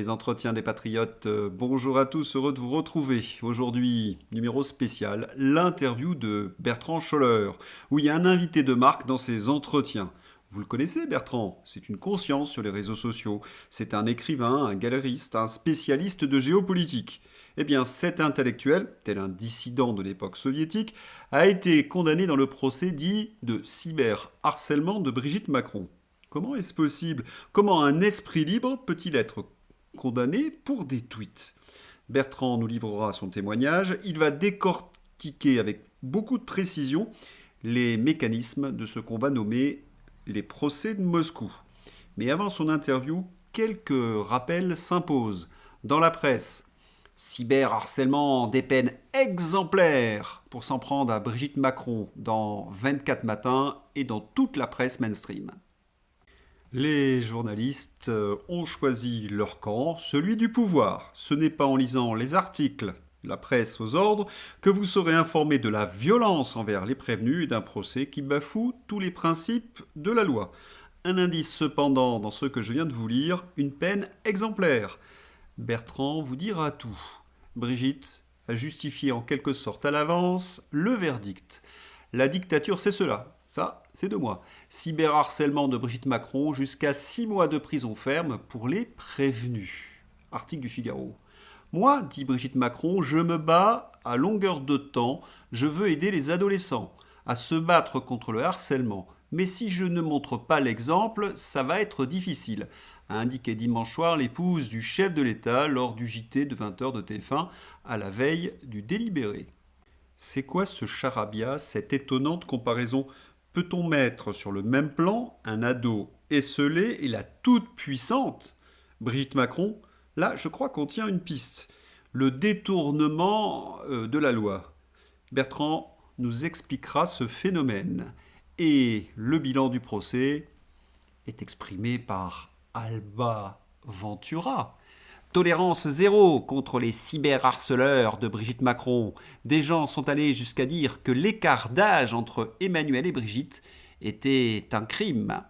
les entretiens des patriotes. Bonjour à tous, heureux de vous retrouver. Aujourd'hui, numéro spécial, l'interview de Bertrand Scholler, où il y a un invité de marque dans ses entretiens. Vous le connaissez, Bertrand? C'est une conscience sur les réseaux sociaux. C'est un écrivain, un galeriste, un spécialiste de géopolitique. Eh bien, cet intellectuel, tel un dissident de l'époque soviétique, a été condamné dans le procès dit de cyberharcèlement de Brigitte Macron. Comment est-ce possible? Comment un esprit libre peut-il être condamné pour des tweets? Bertrand nous livrera son témoignage. Il va décortiquer avec beaucoup de précision les mécanismes de ce qu'on va nommer les procès de Moscou. Mais avant son interview, quelques rappels s'imposent. Dans la presse, cyberharcèlement des peines exemplaires pour s'en prendre à Brigitte Macron dans 24 matins et dans toute la presse mainstream. Les journalistes ont choisi leur camp, celui du pouvoir. Ce n'est pas en lisant les articles, la presse aux ordres, que vous serez informé de la violence envers les prévenus et d'un procès qui bafoue tous les principes de la loi. Un indice cependant dans ce que je viens de vous lire, une peine exemplaire. Bertrand vous dira tout. Brigitte a justifié en quelque sorte à l'avance le verdict. La dictature, c'est cela. Ça, c'est de moi. Cyberharcèlement de Brigitte Macron jusqu'à 6 mois de prison ferme pour les prévenus. Article du Figaro. Moi, dit Brigitte Macron, je me bats à longueur de temps, je veux aider les adolescents à se battre contre le harcèlement. Mais si je ne montre pas l'exemple, ça va être difficile, a indiqué dimanche soir l'épouse du chef de l'État lors du JT de 20h de TF1 à la veille du délibéré. C'est quoi ce charabia, cette étonnante comparaison? Peut-on mettre sur le même plan un ado esseulé et la toute-puissante Brigitte Macron? Là, je crois qu'on tient une piste. Le détournement de la loi. Bertrand nous expliquera ce phénomène. Et le bilan du procès est exprimé par Alba Ventura. Tolérance zéro contre les cyberharceleurs de Brigitte Macron. Des gens sont allés jusqu'à dire que l'écart d'âge entre Emmanuel et Brigitte était un crime.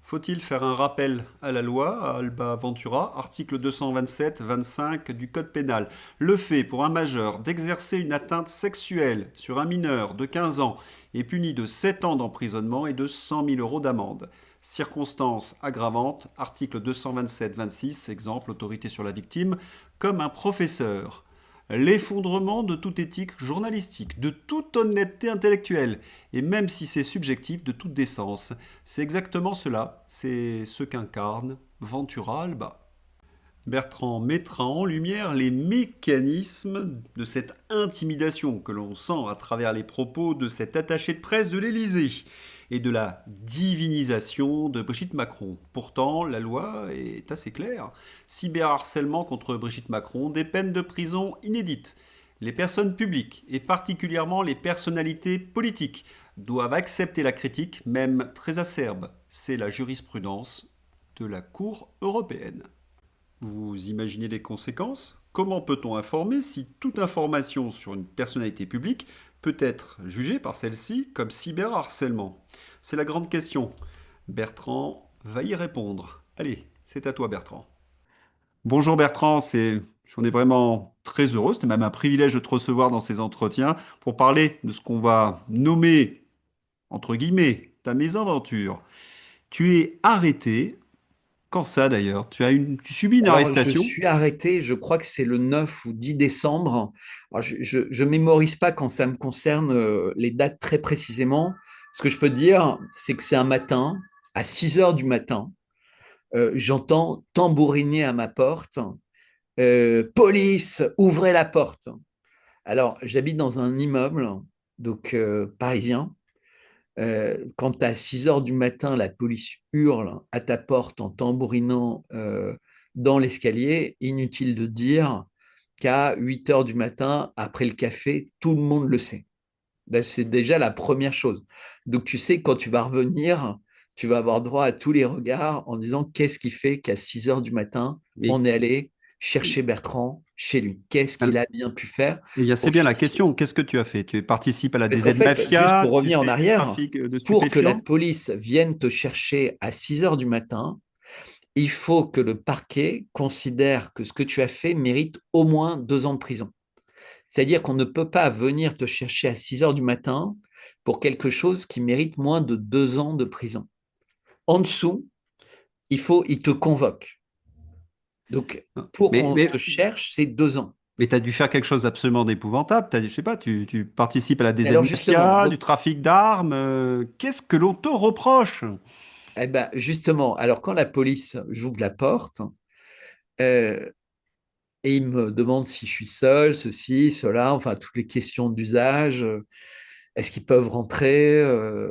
Faut-il faire un rappel à la loi, à Alba Ventura, article 227-25 du Code pénal? Le fait pour un majeur d'exercer une atteinte sexuelle sur un mineur de 15 ans est puni de 7 ans d'emprisonnement et de 100 000 euros d'amende. Circonstances aggravantes, article 227-26, exemple, autorité sur la victime, comme un professeur. L'effondrement de toute éthique journalistique, de toute honnêteté intellectuelle, et même si c'est subjectif, de toute décence. C'est exactement cela, c'est ce qu'incarne Ventura Alba. Bertrand mettra en lumière les mécanismes de cette intimidation que l'on sent à travers les propos de cet attaché de presse de l'Élysée et de la divinisation de Brigitte Macron. Pourtant, la loi est assez claire. Cyberharcèlement contre Brigitte Macron, des peines de prison inédites. Les personnes publiques, et particulièrement les personnalités politiques, doivent accepter la critique, même très acerbe. C'est la jurisprudence de la Cour européenne. Vous imaginez les conséquences? Comment peut-on informer si toute information sur une personnalité publique peut être jugée par celle-ci comme cyberharcèlement? C'est la grande question. Bertrand va y répondre. Allez, c'est à toi Bertrand. Bonjour Bertrand, j'en ai vraiment très heureux, c'était même un privilège de te recevoir dans ces entretiens pour parler de ce qu'on va nommer, entre guillemets, ta mésaventure. Tu es arrêté. Quand ça d'ailleurs? Tu subis une Alors, je arrestation? suis arrêté, je crois que c'est le 9 ou 10 décembre. Alors, je mémorise pas quand ça me concerne les dates très précisément. Ce que je peux te dire, c'est que c'est un matin, à 6 heures du matin, j'entends tambouriner à ma porte. Police, ouvrez la porte. Alors, j'habite dans un immeuble, donc parisien. Quand à 6 heures du matin, la police hurle à ta porte en tambourinant dans l'escalier, inutile de dire qu'à 8 heures du matin, après le café, tout le monde le sait. Ben, c'est déjà la première chose. Donc, tu sais, quand tu vas revenir, tu vas avoir droit à tous les regards en disant qu'est-ce qui fait qu'à 6 heures du matin, Mais on est allé chercher Bertrand chez lui. Qu'est-ce qu'il a bien pu faire eh bien, c'est pour bien la justifier? question. Qu'est-ce que tu as fait? Tu participes à la Parce qu'en DZ fait, juste pour Mafia, tu revenir en fais du arrière, trafic de pour que la stupéfiants? police vienne te chercher à 6 heures du matin, il faut que le parquet considère que ce que tu as fait mérite au moins 2 ans de prison. C'est-à-dire qu'on ne peut pas venir te chercher à 6 heures du matin pour quelque chose qui mérite moins de 2 ans de prison. En dessous, il te convoque. Donc, pour Mais, qu'on te mais, cherche, c'est 2 ans. mais tu as dû faire quelque chose d'absolument d'épouvantable. Je sais pas, tu participes à la Mais alors justement, mafia, du trafic d'armes. Qu'est-ce que l'on te reproche? eh ben, justement, alors quand la police, j'ouvre la porte, euh, et il me demande si je suis seul, ceci, cela, enfin toutes les questions d'usage. Est-ce qu'ils peuvent rentrer?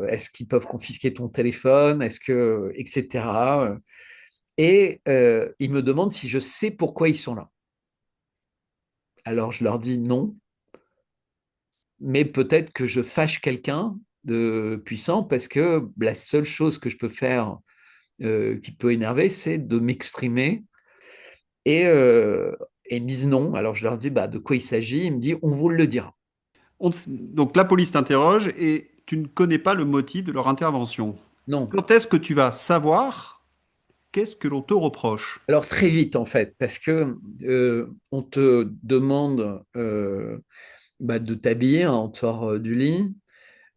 Est-ce qu'ils peuvent confisquer ton téléphone? Etc. Et ils me demandent si je sais pourquoi ils sont là. Alors je leur dis non, mais peut-être que je fâche quelqu'un de puissant parce que la seule chose que je peux faire qui peut énerver, c'est de m'exprimer. Et, euh, et ils me disent non. Alors je leur dis bah, de quoi il s'agit. Ils me disent on vous le dira. Donc la police t'interroge et tu ne connais pas le motif de leur intervention. Non. Quand est-ce que tu vas savoir qu'est-ce que l'on te reproche? Alors très vite en fait, parce que on te demande bah, de t'habiller, hein, on te sort du lit.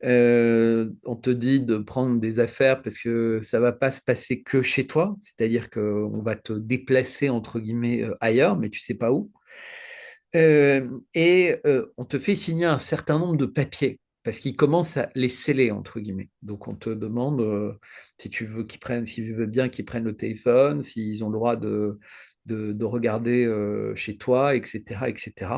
On te dit de prendre des affaires parce que ça va pas se passer que chez toi, c'est-à-dire qu'on va te déplacer entre guillemets ailleurs, mais tu sais pas où. Et on te fait signer un certain nombre de papiers parce qu'ils commencent à les sceller entre guillemets. Donc on te demande si tu veux qu'ils prennent, si tu veux bien qu'ils prennent le téléphone, s'ils ont le droit de regarder chez toi, etc., etc.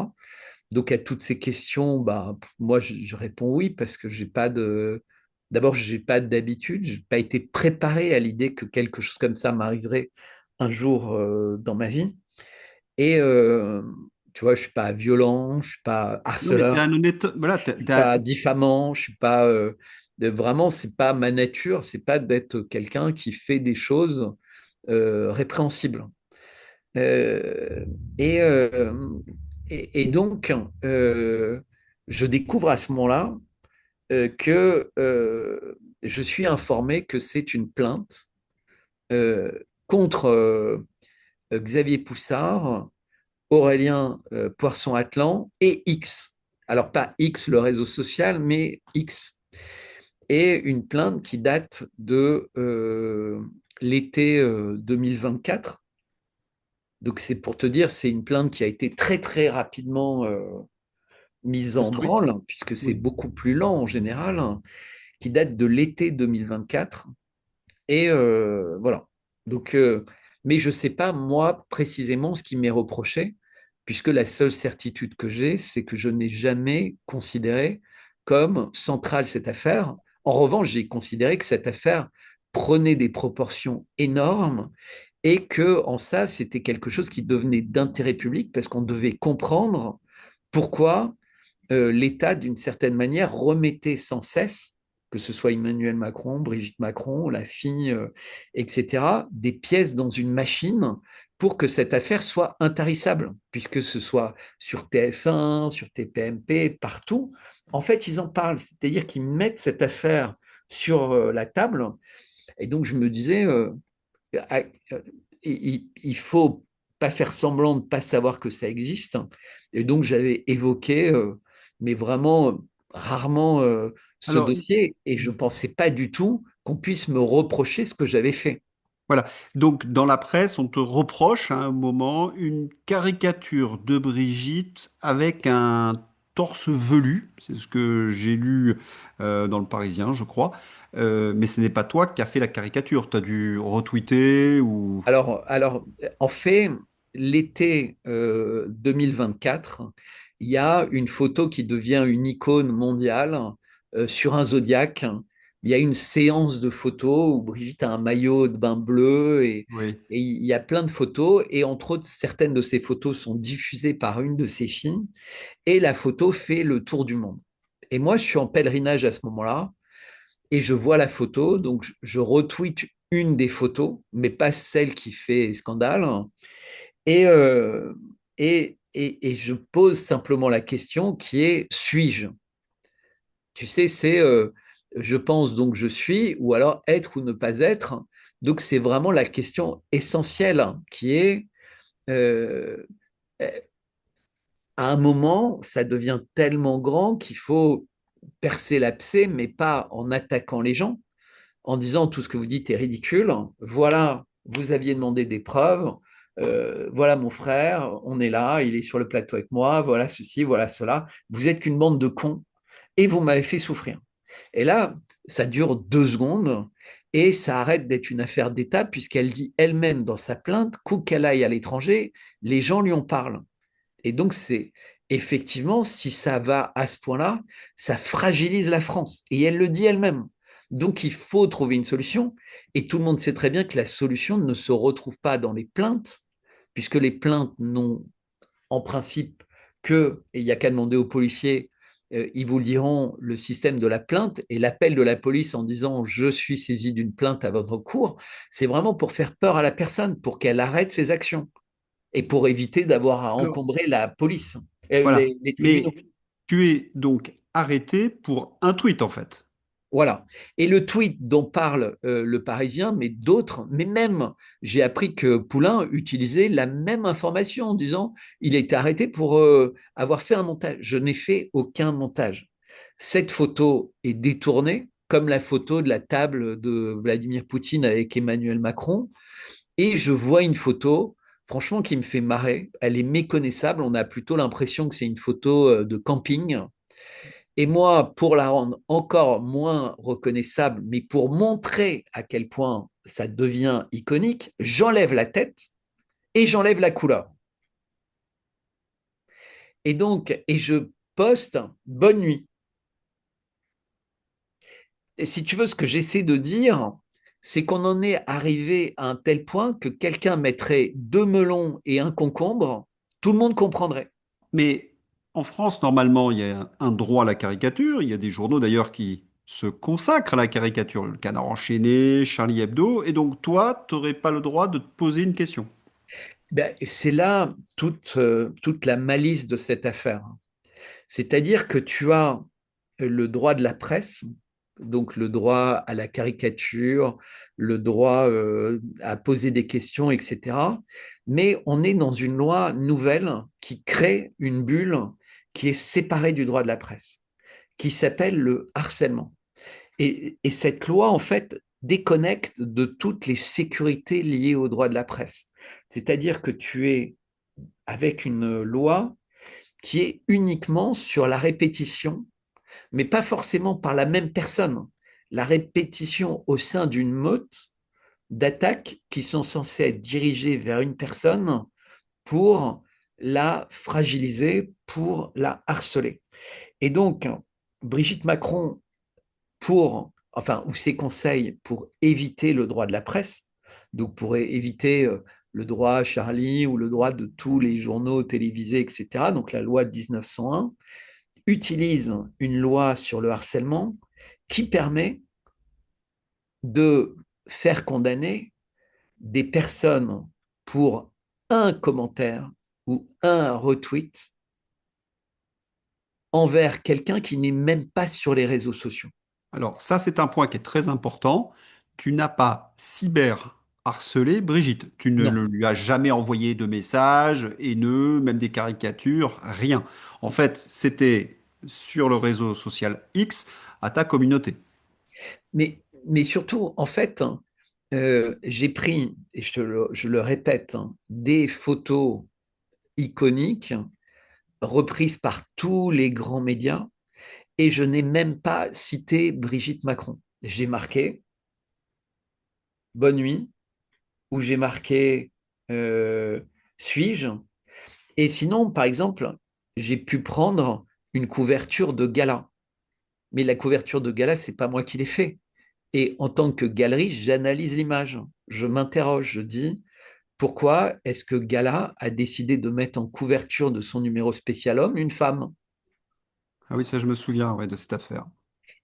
Donc, à toutes ces questions, bah, moi, je réponds oui parce que j'ai pas de. D'abord, j'ai pas d'habitude, j'ai pas été préparé à l'idée que quelque chose comme ça m'arriverait un jour dans ma vie. Et tu vois, je suis pas violent, je suis pas Non, mais tu es harceleur, un honnête. Voilà, je suis pas diffamant, je suis pas. Vraiment, c'est pas ma nature, c'est pas d'être quelqu'un qui fait des choses répréhensibles. Euh, et, euh, et donc, je découvre à ce moment-là que je suis informé que c'est une plainte euh, contre Xavier Poussard, Aurélien Poisson-Atlan et X. Alors, pas X, le réseau social, mais X. Et une plainte qui date de l'été 2024. Donc, c'est pour te dire, c'est une plainte qui a été très, très rapidement mise en instruite. branle, puisque c'est Oui. beaucoup plus lent en général, qui date de l'été 2024. Et voilà. Donc, mais je ne sais pas, moi, précisément, ce qui m'est reproché, puisque la seule certitude que j'ai, c'est que je n'ai jamais considéré comme centrale cette affaire. En revanche, j'ai considéré que cette affaire prenait des proportions énormes et que en ça, c'était quelque chose qui devenait d'intérêt public parce qu'on devait comprendre pourquoi l'État, d'une certaine manière, remettait sans cesse, que ce soit Emmanuel Macron, Brigitte Macron, la fille, etc., des pièces dans une machine pour que cette affaire soit intarissable, puisque ce soit sur TF1, sur TPMP, partout. En fait, ils en parlent, c'est-à-dire qu'ils mettent cette affaire sur la table. Et donc, je me disais, ah, il faut pas faire semblant de ne pas savoir que ça existe. Et donc, j'avais évoqué, mais vraiment rarement, ce Alors, dossier et je ne pensais pas du tout qu'on puisse me reprocher ce que j'avais fait. voilà. Donc, dans la presse, on te reproche à un moment une caricature de Brigitte avec un torse velu. C'est ce que j'ai lu dans le Parisien, je crois. Mais ce n'est pas toi qui as fait la caricature. Tu as dû retweeter ou... Alors, en fait, l'été 2024, il y a une photo qui devient une icône mondiale sur un zodiaque. Il y a une séance de photos où Brigitte a un maillot de bain bleu Oui. et il y a plein de photos. Et entre autres, certaines de ces photos sont diffusées par une de ses filles et la photo fait le tour du monde. Et moi, je suis en pèlerinage à ce moment-là et je vois la photo, donc je retweet une des photos, mais pas celle qui fait scandale. Et, et je pose simplement la question qui est, suis-je? Tu sais, c'est je pense donc je suis, ou alors être ou ne pas être. Donc, c'est vraiment la question essentielle qui est, euh, à un moment, ça devient tellement grand qu'il faut percer l'abcès, mais pas en attaquant les gens, en disant tout ce que vous dites est ridicule. Voilà, vous aviez demandé des preuves. Voilà mon frère, on est là, il est sur le plateau avec moi, voilà ceci, voilà cela. Vous êtes qu'une bande de cons et vous m'avez fait souffrir. Et là, ça dure 2 secondes et ça arrête d'être une affaire d'État puisqu'elle dit elle-même dans sa plainte qu'où qu'elle aille à l'étranger, les gens lui en parlent. Et donc, c'est effectivement, si ça va à ce point-là, ça fragilise la France. Et elle le dit elle-même. Donc, il faut trouver une solution. Et tout le monde sait très bien que la solution ne se retrouve pas dans les plaintes, puisque les plaintes n'ont en principe que, et il n'y a qu'à demander aux policiers, ils vous le diront, le système de la plainte et l'appel de la police en disant je suis saisi d'une plainte à votre cours, c'est vraiment pour faire peur à la personne, pour qu'elle arrête ses actions et pour éviter d'avoir à Alors, encombrer la police, voilà. les tribunaux. Mais tu es donc arrêté pour un tweet, en fait. Voilà. Et le tweet dont parle le Parisien, mais d'autres, mais même, j'ai appris que Poulain utilisait la même information en disant il a été arrêté pour avoir fait un montage. Je n'ai fait aucun montage. Cette photo est détournée, comme la photo de la table de Vladimir Poutine avec Emmanuel Macron. Et je vois une photo, franchement, qui me fait marrer. Elle est méconnaissable. On a plutôt l'impression que c'est une photo de camping. Et moi, pour la rendre encore moins reconnaissable, mais pour montrer à quel point ça devient iconique, j'enlève la tête et j'enlève la couleur. Et donc, et je poste bonne nuit. Et si tu veux, ce que j'essaie de dire, c'est qu'on en est arrivé à un tel point que quelqu'un mettrait 2 melons et un concombre, tout le monde comprendrait. Mais en France, normalement, il y a un droit à la caricature. Il y a des journaux d'ailleurs qui se consacrent à la caricature. Le Canard enchaîné, Charlie Hebdo. Et donc, toi, tu n'aurais pas le droit de te poser une question. Ben, c'est là toute la malice de cette affaire. C'est-à-dire que tu as le droit de la presse, donc le droit à la caricature, le droit à poser des questions, etc. Mais on est dans une loi nouvelle qui crée une bulle qui est séparée du droit de la presse, qui s'appelle le harcèlement. Et cette loi, en fait, déconnecte de toutes les sécurités liées au droit de la presse. C'est-à-dire que tu es avec une loi qui est uniquement sur la répétition, mais pas forcément par la même personne. La répétition au sein d'une meute d'attaques qui sont censées être dirigées vers une personne pour la fragiliser, pour la harceler. Et donc, Brigitte Macron, ou ses conseils pour éviter le droit de la presse, donc pour éviter le droit à Charlie ou le droit de tous les journaux télévisés, etc., donc la loi de 1901, utilise une loi sur le harcèlement qui permet de faire condamner des personnes pour un commentaire ou un retweet envers quelqu'un qui n'est même pas sur les réseaux sociaux. Alors, ça, c'est un point qui est très important. Tu n'as pas cyber harcelé Brigitte. Tu ne Non. lui as jamais envoyé de messages haineux, même des caricatures, rien. En fait, c'était sur le réseau social X à ta communauté. Mais surtout, en fait, j'ai pris, et je le répète, des photos iconiques reprises par tous les grands médias et je n'ai même pas cité Brigitte Macron. J'ai marqué Bonne nuit ou j'ai marqué euh, Suis-je. Et sinon, par exemple, j'ai pu prendre une couverture de gala. Mais la couverture de gala, c'est pas moi qui l'ai fait. Et en tant que galerie, j'analyse l'image. Je m'interroge, je dis pourquoi est-ce que Gala a décidé de mettre en couverture de son numéro spécial homme une femme? Ah oui, ça, je me souviens, ouais, de cette affaire.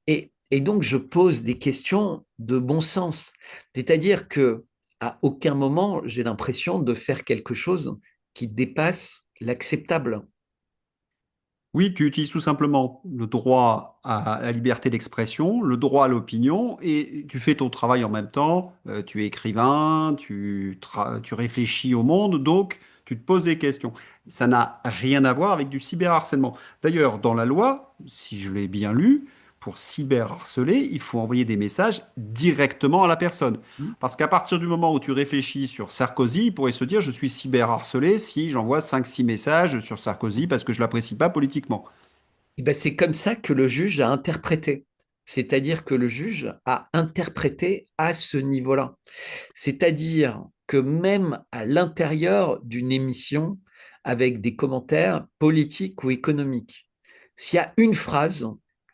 Et donc, je pose des questions de bon sens. C'est-à-dire que à aucun moment, j'ai l'impression de faire quelque chose qui dépasse l'acceptable. Oui, tu utilises tout simplement le droit à la liberté d'expression, le droit à l'opinion, et tu fais ton travail en même temps. Tu es écrivain, tu réfléchis au monde, donc tu te poses des questions. Ça n'a rien à voir avec du cyberharcèlement. D'ailleurs, dans la loi, si je l'ai bien lu, pour cyberharceler, il faut envoyer des messages directement à la personne. Parce qu'à partir du moment où tu réfléchis sur Sarkozy, il pourrait se dire, je suis cyberharcelé si j'envoie 5, 6 messages sur Sarkozy parce que je l'apprécie pas politiquement. Eh ben, c'est comme ça que le juge a interprété. C'est-à-dire que le juge a interprété à ce niveau-là. C'est-à-dire que même à l'intérieur d'une émission, avec des commentaires politiques ou économiques, s'il y a une phrase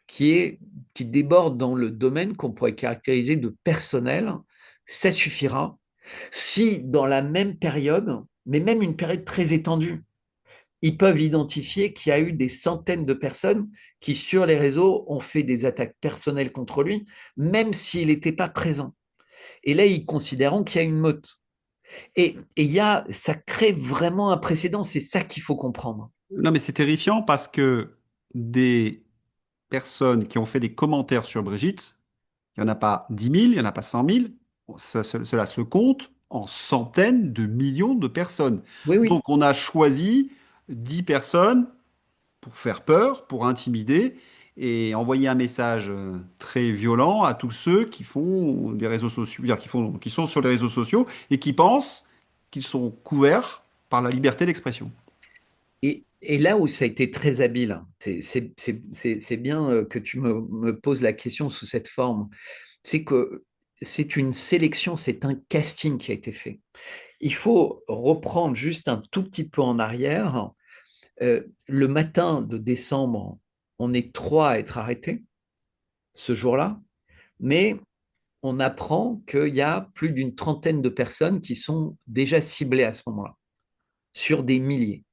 qui est, qui déborde dans le domaine qu'on pourrait caractériser de personnel, ça suffira. Si dans la même période, mais même une période très étendue, ils peuvent identifier qu'il y a eu des centaines de personnes qui, sur les réseaux, ont fait des attaques personnelles contre lui, même s'il n'était pas présent. Et là, ils considèrent qu'il y a une meute. Ça crée vraiment un précédent, c'est ça qu'il faut comprendre. Non, mais c'est terrifiant parce que des personnes qui ont fait des commentaires sur Brigitte, il n'y en a pas 10 000, il n'y en a pas 100 000. Cela se compte en centaines de millions de personnes. Oui, oui. Donc on a choisi 10 personnes pour faire peur, pour intimider et envoyer un message très violent à tous ceux qui font des réseaux sociaux, c'est-à-dire qui sont sur les réseaux sociaux et qui pensent qu'ils sont couverts par la liberté d'expression. Et là où ça a été très habile, c'est bien que tu me poses la question sous cette forme, c'est que c'est une sélection, c'est un casting qui a été fait. Il faut reprendre juste un tout petit peu en arrière. Le matin de décembre, on est trois à être arrêtés ce jour-là, mais on apprend qu'il y a plus d'une trentaine de personnes qui sont déjà ciblées à ce moment-là, sur des milliers.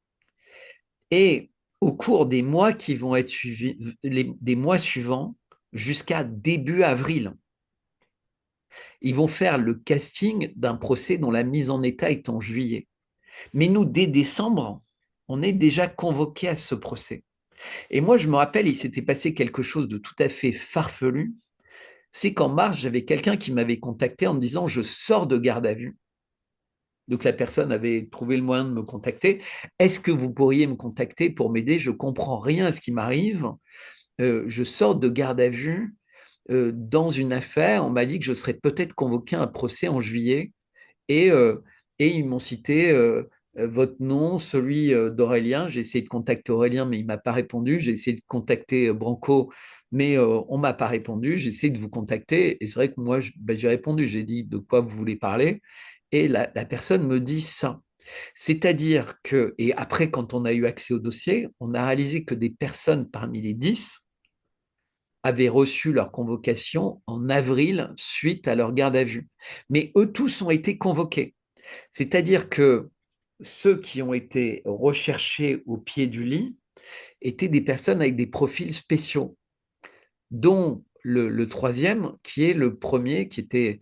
Et au cours des mois qui vont être suivis, des mois suivants, jusqu'à début avril, ils vont faire le casting d'un procès dont la mise en état est en juillet. Mais nous, dès décembre, on est déjà convoqués à ce procès. Et moi, je me rappelle, il s'était passé quelque chose de tout à fait farfelu. C'est qu'en mars, j'avais quelqu'un qui m'avait contacté en me disant, je sors de garde à vue. Donc la personne avait trouvé le moyen de me contacter. Est-ce que vous pourriez me contacter pour m'aider? Je comprends rien à ce qui m'arrive. Je sors de garde à vue dans une affaire. On m'a dit que je serais peut-être convoqué à un procès en juillet. Et, euh, et ils m'ont cité votre nom, celui d'Aurélien. J'ai essayé de contacter Aurélien, mais il ne m'a pas répondu. J'ai essayé de contacter Branco, mais on ne m'a pas répondu. J'ai essayé de vous contacter. Et c'est vrai que moi, j'ai répondu. J'ai dit de quoi vous voulez parler. Et la personne me dit ça. C'est-à-dire que, et après, quand on a eu accès au dossier, on a réalisé que des personnes parmi les 10 avaient reçu leur convocation en avril suite à leur garde à vue. Mais eux tous ont été convoqués. C'est-à-dire que ceux qui ont été recherchés au pied du lit étaient des personnes avec des profils spéciaux, dont le troisième, qui est le premier, qui était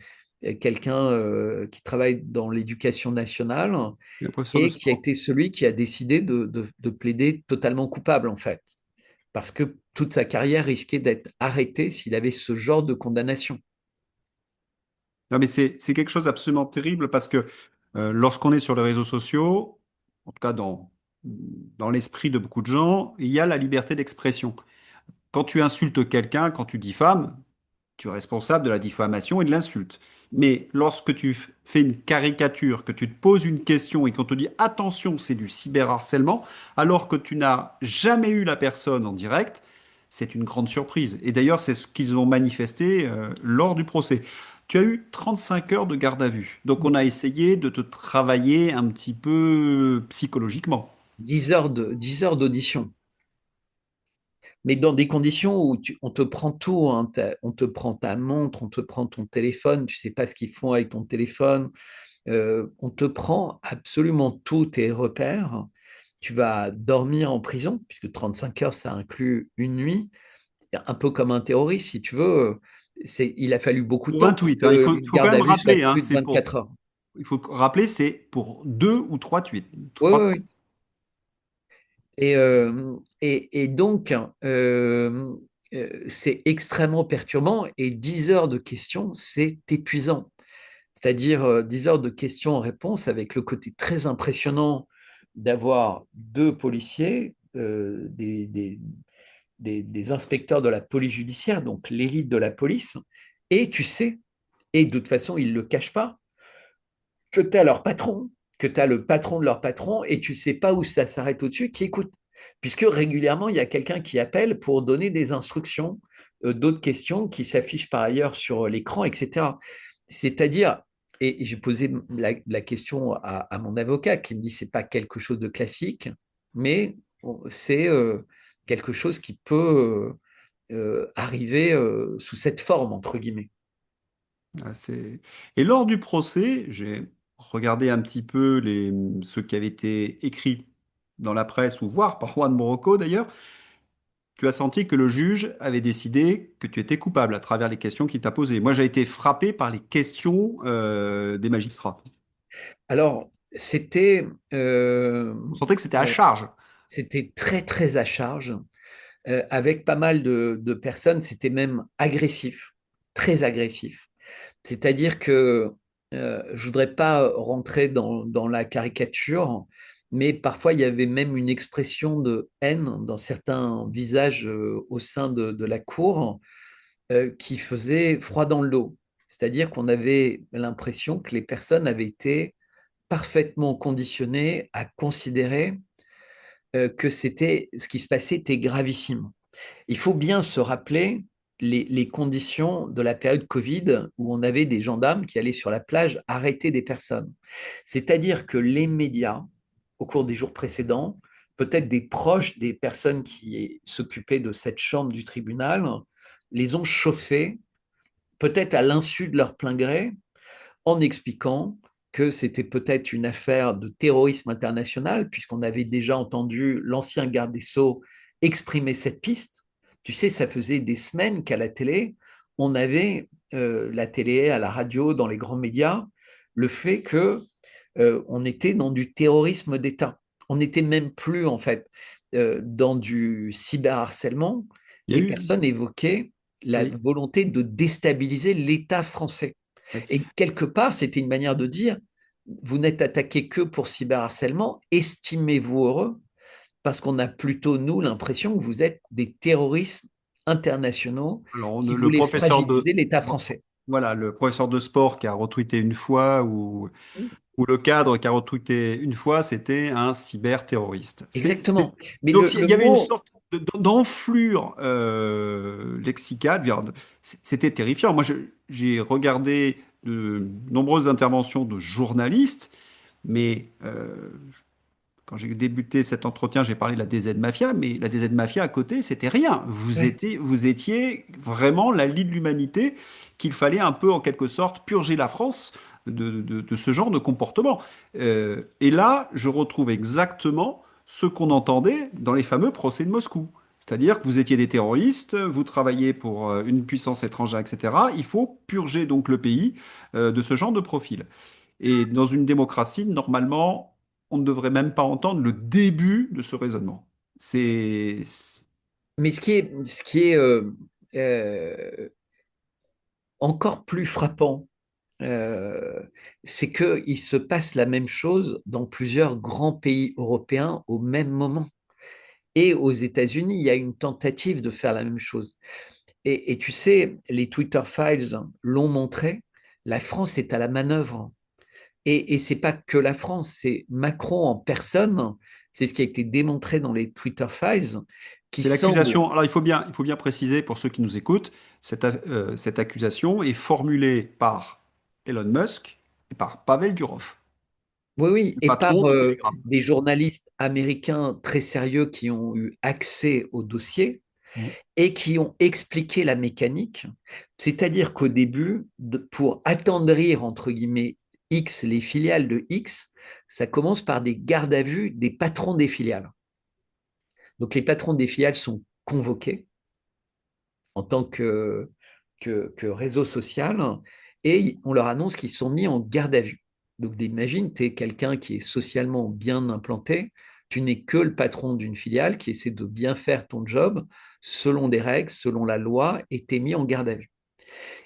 quelqu'un qui travaille dans l'éducation nationale Le professeur de et qui a sport. été celui qui a décidé de plaider totalement coupable, en fait, parce que toute sa carrière risquait d'être arrêtée s'il avait ce genre de condamnation. Non, mais c'est quelque chose d'absolument terrible parce que lorsqu'on est sur les réseaux sociaux, en tout cas dans l'esprit de beaucoup de gens, il y a la liberté d'expression. Quand tu insultes quelqu'un, quand tu diffames, tu es responsable de la diffamation et de l'insulte. Mais lorsque tu fais une caricature, que tu te poses une question et qu'on te dit attention, c'est du cyberharcèlement, alors que tu n'as jamais eu la personne en direct, c'est une grande surprise. Et d'ailleurs, c'est ce qu'ils ont manifesté lors du procès. Tu as eu 35 heures de garde à vue. Donc on a essayé de te travailler un petit peu psychologiquement. 10 heures d'audition, mais dans des conditions où on te prend tout, hein, on te prend ta montre, on te prend ton téléphone, tu sais pas ce qu'ils font avec ton téléphone, on te prend absolument tous tes repères. Tu vas dormir en prison, puisque 35 heures, ça inclut une nuit, un peu comme un terroriste, si tu veux. Il a fallu beaucoup de Pour un temps pour tweet, hein, que il une faut quand garde à même vue soit rappeler, de hein, plus de 24 heures. il faut rappeler, c'est pour 2 ou 3 tweets. Oui, oui, 3 oui. Et donc, c'est extrêmement perturbant et 10 heures de questions, c'est épuisant. C'est-à-dire 10 heures de questions-réponses avec le côté très impressionnant d'avoir deux policiers, des inspecteurs de la police judiciaire, donc l'élite de la police, et tu sais, et de toute façon, ils ne le cachent pas, que tu as leur patron, que tu as le patron de leur patron, et tu ne sais pas où ça s'arrête au-dessus, qui écoute. Puisque régulièrement, il y a quelqu'un qui appelle pour donner des instructions, d'autres questions qui s'affichent par ailleurs sur l'écran, etc. C'est-à-dire, et j'ai posé la question à mon avocat qui me dit c'est pas quelque chose de classique, mais c'est quelque chose qui peut arriver sous cette forme, entre guillemets. Ah, et lors du procès, j'ai regardé un petit peu ce qui avait été écrit dans la presse, ou voire par Juan Morocco d'ailleurs. Tu as senti que le juge avait décidé que tu étais coupable à travers les questions qu'il t'a posées. Moi, j'ai été frappé par les questions des magistrats. Alors, c'était On sentait que c'était à euh, charge. c'était très, très à charge. Avec pas mal de personnes, c'était même agressif, très agressif. C'est-à-dire que je voudrais pas rentrer dans la caricature, mais parfois il y avait même une expression de haine dans certains visages au sein de la cour qui faisait froid dans le dos. C'est-à-dire qu'on avait l'impression que les personnes avaient été parfaitement conditionnées à considérer que c'était ce qui se passait était gravissime. Il faut bien se rappeler les conditions de la période Covid où on avait des gendarmes qui allaient sur la plage arrêter des personnes. C'est-à-dire que les médias, au cours des jours précédents, peut-être des proches des personnes qui s'occupaient de cette chambre du tribunal, les ont chauffés, peut-être à l'insu de leur plein gré, en expliquant que c'était peut-être une affaire de terrorisme international, puisqu'on avait déjà entendu l'ancien garde des Sceaux exprimer cette piste. Tu sais, ça faisait des semaines qu'à la télé, on avait, la télé, à la radio, dans les grands médias, le fait que on était dans du terrorisme d'État. On n'était même plus, en fait, dans du cyberharcèlement. Il y a Les eu... personnes évoquaient la Oui, volonté de déstabiliser l'État français. oui. Et quelque part, c'était une manière de dire, vous n'êtes attaqué que pour cyberharcèlement, estimez-vous heureux, parce qu'on a plutôt, nous, l'impression que vous êtes des terroristes internationaux Alors, qui le voulaient professeur de... fragiliser l'État français. Voilà, le professeur de sport qui a retweeté une fois, ou le cadre qui a retweeté une fois, c'était un cyberterroriste. Exactement. Mais Donc, il le y avait une mot, sorte d'enflure lexicale. C'était terrifiant. Moi, j'ai regardé de nombreuses interventions de journalistes, mais quand j'ai débuté cet entretien, j'ai parlé de la DZ Mafia, mais la DZ Mafia à côté, c'était rien. ouais. Vous étiez vraiment la lie de l'humanité qu'il fallait un peu, en quelque sorte, purger la France de ce genre de comportement. Et là, je retrouve exactement ce qu'on entendait dans les fameux procès de Moscou. C'est-à-dire que vous étiez des terroristes, vous travailliez pour une puissance étrangère, etc. Il faut purger donc le pays de ce genre de profil. Et dans une démocratie, normalement, on ne devrait même pas entendre le début de ce raisonnement. Mais ce qui est euh, encore plus frappant, euh, c'est qu'il se passe la même chose dans plusieurs grands pays européens au même moment. Et aux États-Unis, il y a une tentative de faire la même chose. Et tu sais, les Twitter Files l'ont montré, la France est à la manœuvre. Et ce n'est pas que la France, c'est Macron en personne, c'est ce qui a été démontré dans les Twitter Files, qui C'est semble, l'accusation. Alors, il faut bien préciser pour ceux qui nous écoutent, cette accusation est formulée par Elon Musk et par Pavel Durov, oui, oui, le et par patron de Telegram. des journalistes américains très sérieux qui ont eu accès au dossier Mm. et qui ont expliqué la mécanique. C'est-à-dire qu'au début, pour attendrir, entre guillemets, X, les filiales de X, ça commence par des gardes à vue des patrons des filiales. Donc les patrons des filiales sont convoqués en tant que réseau social et on leur annonce qu'ils sont mis en garde à vue. Donc imagine, tu es quelqu'un qui est socialement bien implanté, Tu n'es que le patron d'une filiale qui essaie de bien faire ton job selon des règles, selon la loi, et t'es mis en garde à vue.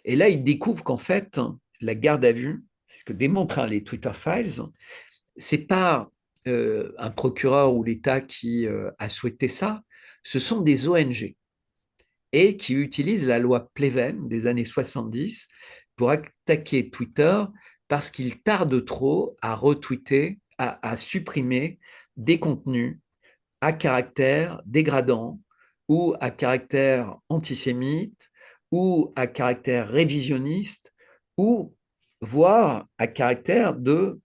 Et là, il découvre qu'en fait, la garde à vue, c'est ce que démontrent les Twitter Files, c'est pas un procureur ou l'État qui a souhaité ça, ce sont des ONG et qui utilisent la loi Pleven des années 70 pour attaquer Twitter parce qu'il tarde trop à retweeter, à supprimer des contenus à caractère dégradant ou à caractère antisémite ou à caractère révisionniste ou voire à caractère de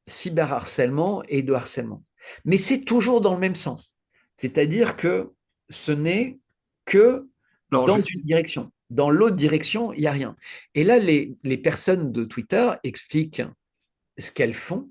cyberharcèlement et de harcèlement. Mais c'est toujours dans le même sens. C'est-à-dire que ce n'est que Alors, dans une direction. Dans l'autre direction, il n'y a rien. Et là, les personnes de Twitter expliquent ce qu'elles font,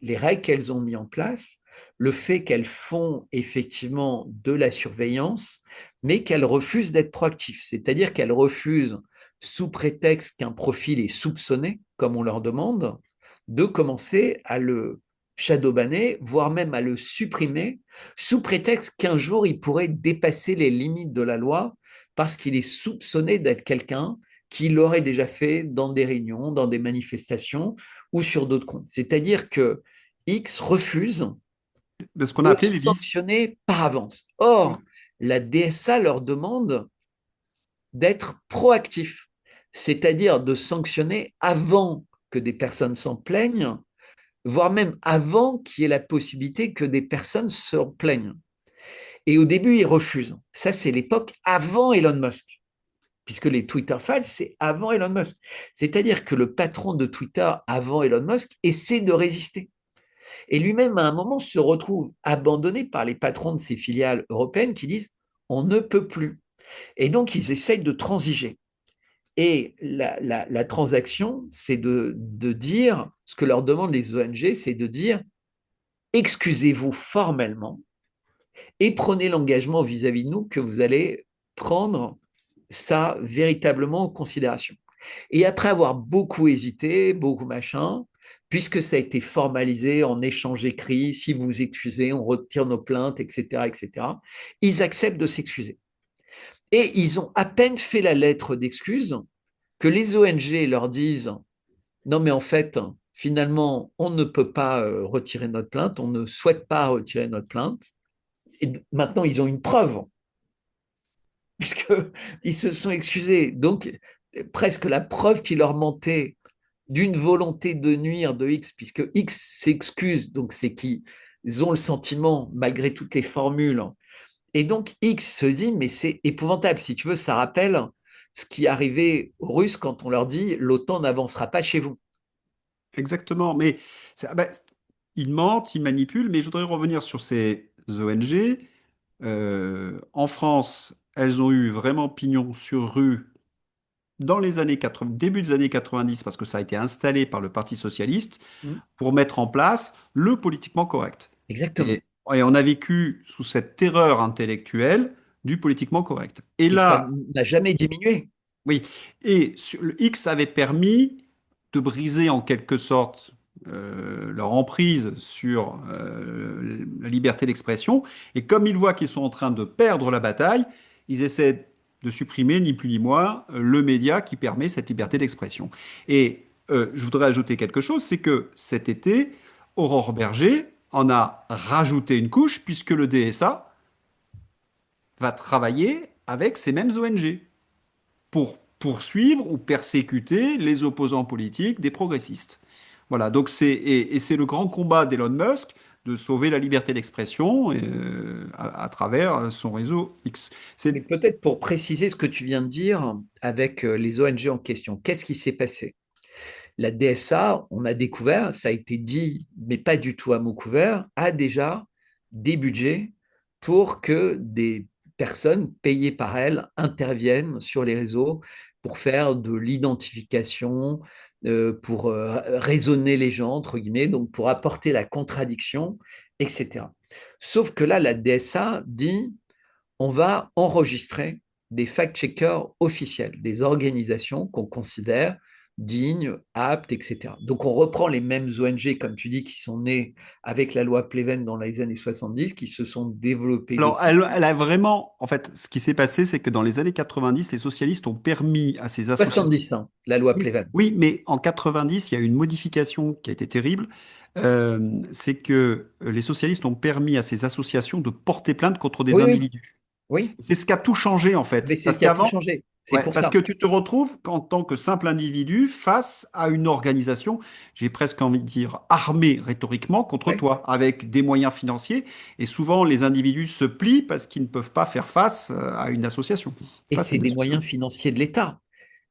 les règles qu'elles ont mis en place, le fait qu'elles font effectivement de la surveillance, mais qu'elles refusent d'être proactives. C'est-à-dire qu'elles refusent, sous prétexte qu'un profil est soupçonné, comme on leur demande, de commencer à le shadowbanner, voire même à le supprimer, sous prétexte qu'un jour il pourrait dépasser les limites de la loi parce qu'il est soupçonné d'être quelqu'un qui l'aurait déjà fait dans des réunions, dans des manifestations ou sur d'autres comptes. C'est-à-dire que X refuse de ce qu'on a de appelé les listes. sanctionner par avance. Oui. Or, la DSA leur demande d'être proactif, c'est-à-dire de sanctionner avant que des personnes s'en plaignent, voire même avant qu'il y ait la possibilité que des personnes se plaignent. Et au début, ils refusent. Ça, c'est l'époque avant Elon Musk, puisque les Twitter Files, c'est avant Elon Musk. C'est-à-dire que le patron de Twitter avant Elon Musk essaie de résister. Et lui-même, à un moment, se retrouve abandonné par les patrons de ses filiales européennes qui disent on ne peut plus. Et donc, ils essayent de transiger. Et la transaction, c'est de dire, ce que leur demandent les ONG, c'est de dire excusez-vous formellement et prenez l'engagement vis-à-vis de nous que vous allez prendre ça véritablement en considération. Et après avoir beaucoup hésité, beaucoup machin, puisque ça a été formalisé en échange écrit, si vous vous excusez, on retire nos plaintes, etc., etc., ils acceptent de s'excuser. Et ils ont à peine fait la lettre d'excuse que les ONG leur disent non, mais en fait, finalement, on ne peut pas retirer notre plainte, on ne souhaite pas retirer notre plainte. Et maintenant, ils ont une preuve, puisqu'ils se sont excusés. Donc, presque la preuve qui leur mentait d'une volonté de nuire de X, puisque X s'excuse, donc c'est qu'ils ont le sentiment, malgré toutes les formules. Et donc X se dit, mais c'est épouvantable. Si tu veux, ça rappelle ce qui arrivait aux Russes quand on leur dit l'OTAN n'avancera pas chez vous. Exactement. Mais ils mentent, ils manipulent. Mais je voudrais revenir sur ces ONG. En France, elles ont eu vraiment pignon sur rue dans les années 80, début des années 90, parce que ça a été installé par le Parti socialiste Hmm. pour mettre en place le politiquement correct. Exactement. Et on a vécu sous cette terreur intellectuelle du politiquement correct. Et Et ça là, n'a jamais diminué. oui, le X avait permis de briser en quelque sorte leur emprise sur la liberté d'expression. Et comme ils voient qu'ils sont en train de perdre la bataille, ils essaient de supprimer, ni plus ni moins, le média qui permet cette liberté d'expression. Et je voudrais ajouter quelque chose, c'est que cet été, Aurore Berger en a rajouté une couche, puisque le DSA va travailler avec ces mêmes ONG pour poursuivre ou persécuter les opposants politiques des progressistes. Voilà, donc et c'est le grand combat d'Elon Musk de sauver la liberté d'expression à travers son réseau X. Mais C'est peut-être pour préciser ce que tu viens de dire avec les ONG en question, qu'est-ce qui s'est passé? La DSA, on a découvert, ça a été dit, mais pas du tout à mot couvert, a déjà des budgets pour que des personnes payées par elle interviennent sur les réseaux pour faire de l'identification, pour raisonner les gens, entre guillemets, donc pour apporter la contradiction, etc. Sauf que là, la DSA dit, on va enregistrer des fact-checkers officiels, des organisations qu'on considère dignes, aptes, etc. Donc on reprend les mêmes ONG, comme tu dis, qui sont nées avec la loi Pleven dans les années 70, qui se sont développées Alors, depuis elle a vraiment, en fait, ce qui s'est passé, c'est que dans les années 90, les socialistes ont permis à ces associations. 70, hein, la loi Oui, Pleven. oui, mais en 90, il y a eu une modification qui a été terrible. C'est que les socialistes ont permis à ces associations de porter plainte contre des Oui, oui, individus. oui, C'est ce qui a tout changé, en mais fait. c'est ce Parce qui a tout qu'avant, changé. C'est ouais, pour parce ça. que tu te retrouves en tant que simple individu face à une organisation, j'ai presque envie de dire armée rhétoriquement contre Ouais. toi, avec des moyens financiers. Et souvent, les individus se plient parce qu'ils ne peuvent pas faire face à une association. Et Face à c'est une des association. moyens financiers de l'État,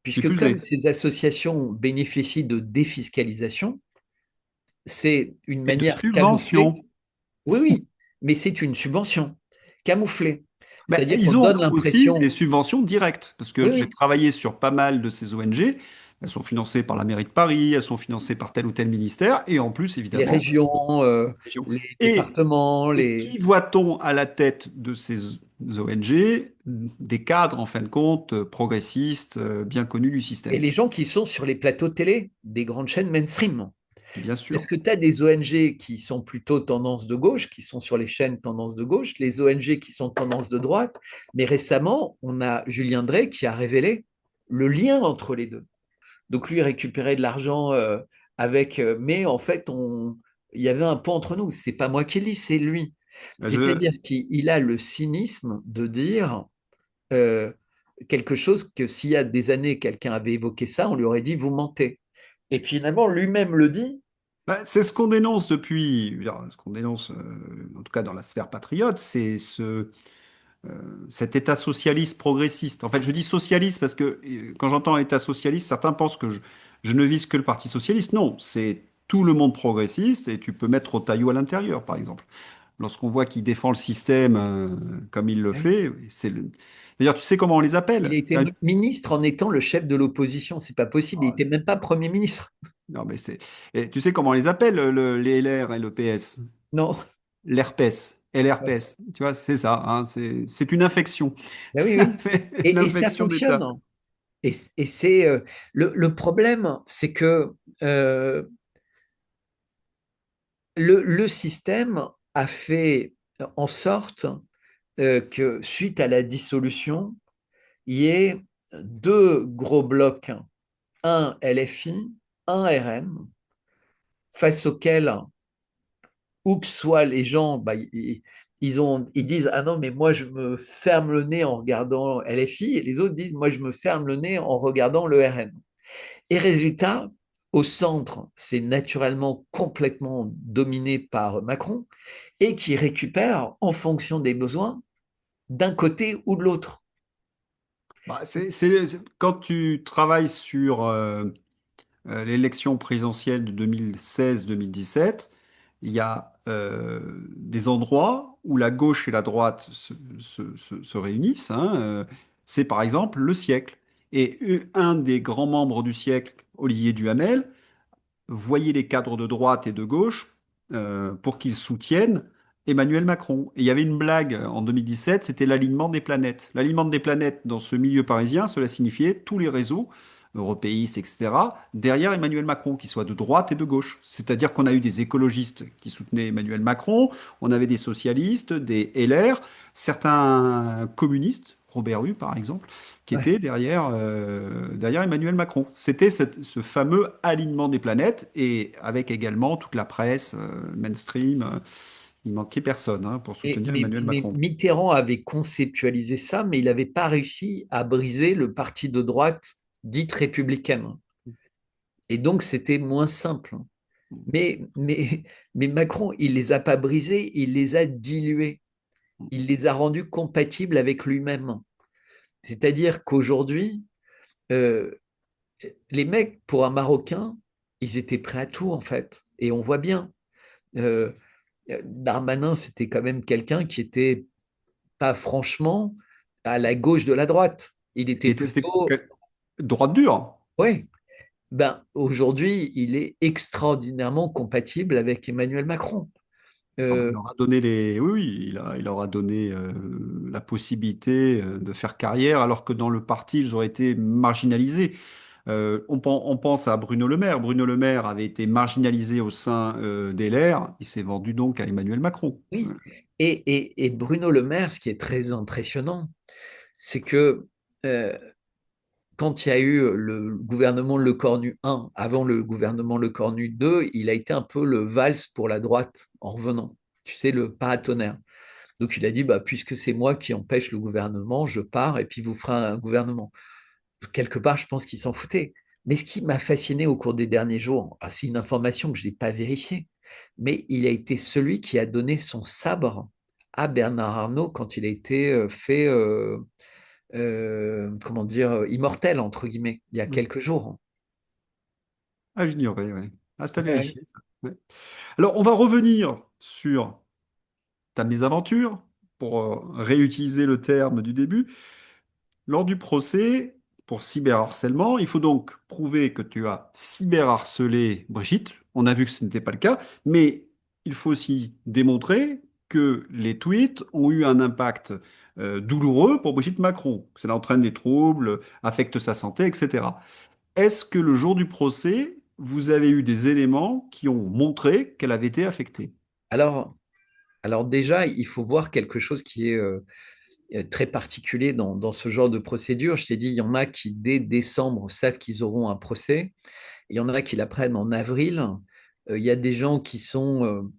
Qui puisque plus comme est. ces associations bénéficient de défiscalisation, c'est une Et de manière camouflée. subventions. Oui, oui, mais c'est une subvention camouflée. Ben, C'est-à-dire qu'on ils ont donne aussi des l'impression. subventions directes, parce que Oui, j'ai oui. travaillé sur pas mal de ces ONG. Elles sont financées par la mairie de Paris, elles sont financées par tel ou tel ministère, et en plus, Les évidemment, régions, régions. les Et, départements, et qui voit-on à la tête de ces ONG? Des cadres, en fin de compte, progressistes, bien connus du et système. les gens qui sont sur les plateaux télé des grandes chaînes mainstream. Bien Parce sûr. que tu as des ONG qui sont plutôt tendance de gauche, qui sont sur les chaînes tendance de gauche, les ONG qui sont tendance de droite. Mais récemment, on a Julien Drey qui a révélé le lien entre les deux. Donc lui récupérait de l'argent avec, mais en fait, il y avait un pont entre nous. C'est pas moi qui le dis, c'est lui. Je, C'est-à-dire qu'il a le cynisme de dire euh, quelque chose que s'il y a des années, quelqu'un avait évoqué ça, on lui aurait dit, vous mentez. Et finalement, lui-même le dit. c'est ce qu'on dénonce depuis, ce qu'on dénonce, en tout cas dans la sphère patriote, c'est cet État socialiste progressiste. En fait, je dis socialiste parce que quand j'entends État socialiste, certains pensent que je ne vise que le Parti socialiste. Non, c'est tout le monde progressiste et tu peux mettre Rotaillot à l'intérieur, par exemple. Lorsqu'on voit qu'il défend le système comme il le Ouais. fait, c'est le... D'ailleurs, tu sais comment on les Il a appelle? été ministre en étant le chef de l'opposition. C'est pas possible. Il Oh, n'était même pas Premier ministre. non, mais c'est... Et tu sais comment on les appelle, les LR et le PS? Non. L'herpès. Et l'herpès. Tu vois, c'est ça, hein, c'est une infection. Ben oui, oui. Une Et ça infection fonctionne. d'État. Et c'est le problème, c'est que euh, le système a fait en sorte que suite à la dissolution, il y ait deux gros blocs, un LFI, un RN, face auxquels, où que soient les gens, bah, ils disent ah non, mais moi je me ferme le nez en regardant LFI, et les autres disent moi je me ferme le nez en regardant le RN. Et résultat, au centre, c'est naturellement complètement dominé par Macron et qui récupère en fonction des besoins d'un côté ou de l'autre. Bah, quand tu travailles sur l'élection présidentielle de 2016-2017, il y a des endroits où la gauche et la droite se réunissent, hein. C'est par exemple le siècle. Et un des grands membres du siècle, Olivier Duhamel, voyait les cadres de droite et de gauche pour qu'ils soutiennent Emmanuel Macron. Et il y avait une blague en 2017, c'était l'alignement des planètes. L'alignement des planètes dans ce milieu parisien, cela signifiait tous les réseaux européistes, etc., derrière Emmanuel Macron, qu'ils soient de droite et de gauche. C'est-à-dire qu'on a eu des écologistes qui soutenaient Emmanuel Macron, on avait des socialistes, des LR, certains communistes, Robert Hue par exemple, qui Ouais. était derrière Emmanuel Macron. C'était ce fameux alignement des planètes et avec également toute la presse mainstream. Il manquait personne hein, pour Et, soutenir Emmanuel mais Macron. Mitterrand avait conceptualisé ça, mais il n'avait pas réussi à briser le parti de droite dite républicaine. Et donc, c'était moins simple. Mais, mais, mais Macron, il les a pas brisés, il les a dilués. Il les a rendus compatibles avec lui-même. C'est-à-dire qu'aujourd'hui, euh, les mecs, pour un Marocain, ils étaient prêts à tout, en fait. Et on voit bien. Euh, Darmanin, c'était quand même quelqu'un qui était pas franchement à la gauche de la droite. Il était C'était plutôt, droite dure. ouais, ben, aujourd'hui, il est extraordinairement compatible avec Emmanuel Macron. Ah bah, il Euh, leur a donné les... Oui, oui, il leur a donné la possibilité de faire carrière, alors que dans le parti, ils auraient été marginalisés. On pense à Bruno Le Maire. Bruno Le Maire avait été marginalisé au sein des LR. Il s'est vendu donc à Emmanuel Macron. Oui. Et Bruno Le Maire, ce qui est très impressionnant, c'est que euh, quand il y a eu le gouvernement Lecornu 1, avant le gouvernement Lecornu 2, il a été un peu le valse pour la droite en revenant. Tu sais, le paratonnerre. Donc il a dit, bah, puisque c'est moi qui empêche le gouvernement, je pars et puis vous ferez un gouvernement. Quelque part, je pense qu'il s'en foutait. Mais ce qui m'a fasciné au cours des derniers jours, c'est une information que je n'ai pas vérifiée, mais il a été celui qui a donné son sabre à Bernard Arnault quand il a été fait, comment dire, immortel, entre guillemets, il y a Ouais. quelques jours. Ah, j'ignorais, ouais. Ah, c'est à Ouais. vérifier, ça. Ouais. Alors, on va revenir sur ta mésaventure, pour réutiliser le terme du début. Lors du procès pour cyberharcèlement, il faut donc prouver que tu as cyberharcelé Brigitte. On a vu que ce n'était pas le cas, mais il faut aussi démontrer que les tweets ont eu un impact douloureux pour Brigitte Macron. Cela entraîne des troubles, affecte sa santé, etc. Est-ce que le jour du procès, vous avez eu des éléments qui ont montré qu'elle avait été affectée? Alors, alors déjà, il faut voir quelque chose qui est très particulier dans ce genre de procédure. Je t'ai dit, il y en a qui, dès décembre, savent qu'ils auront un procès. Il y en a qui l'apprennent en avril. Il y a des gens qui sont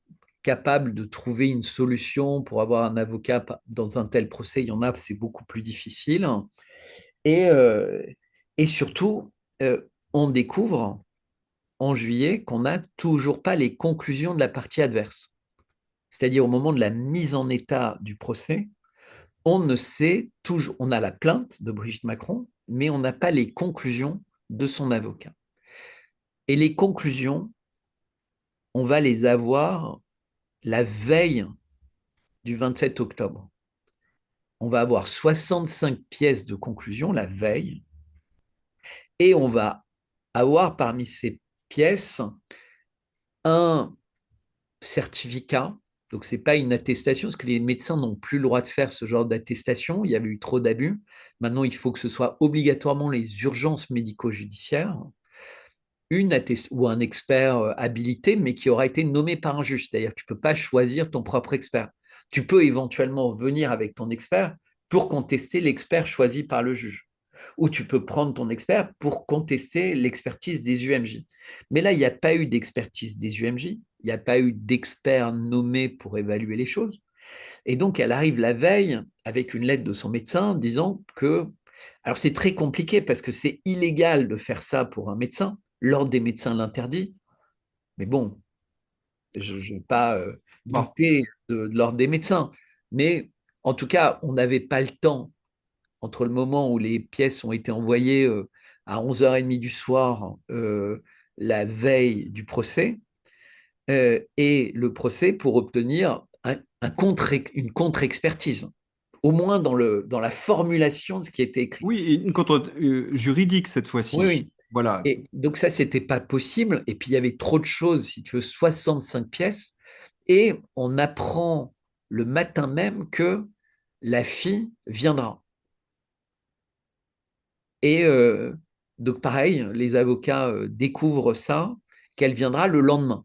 capables de trouver une solution pour avoir un avocat dans un tel procès. Il y en a, c'est beaucoup plus difficile. Et, euh, et surtout, on découvre en juillet qu'on n'a toujours pas les conclusions de la partie adverse. C'est-à-dire au moment de la mise en état du procès, on ne sait toujours, on a la plainte de Brigitte Macron, mais on n'a pas les conclusions de son avocat. Et les conclusions, on va les avoir la veille du 27 octobre. On va avoir 65 pièces de conclusion la veille et on va avoir parmi ces pièces un certificat. Donc, ce n'est pas une attestation, parce que les médecins n'ont plus le droit de faire ce genre d'attestation. Il y avait eu trop d'abus. Maintenant, il faut que ce soit obligatoirement les urgences médico-judiciaires, ou un expert habilité, mais qui aura été nommé par un juge. C'est-à-dire que tu ne peux pas choisir ton propre expert. Tu peux éventuellement venir avec ton expert pour contester l'expert choisi par le juge. Ou tu peux prendre ton expert pour contester l'expertise des UMJ. Mais là, il n'y a pas eu d'expertise des UMJ, il n'y a pas eu d'expert nommé pour évaluer les choses. Et donc, elle arrive la veille avec une lettre de son médecin disant que... Alors, c'est très compliqué parce que c'est illégal de faire ça pour un médecin. L'ordre des médecins l'interdit. Mais bon, je ne vais pas Bon. douter de l'ordre des médecins. Mais en tout cas, on n'avait pas le temps entre le moment où les pièces ont été envoyées à 11h30 du soir, la veille du procès, et le procès pour obtenir une contre-expertise, au moins dans la formulation de ce qui était écrit. Oui, et une contre juridique cette Oui, fois-ci. oui. Voilà. Et donc ça, c'était pas possible. Et puis il y avait trop de choses, si tu veux, 65 pièces. Et on apprend le matin même que la fille viendra. Et donc pareil, les avocats découvrent ça, qu'elle viendra le lendemain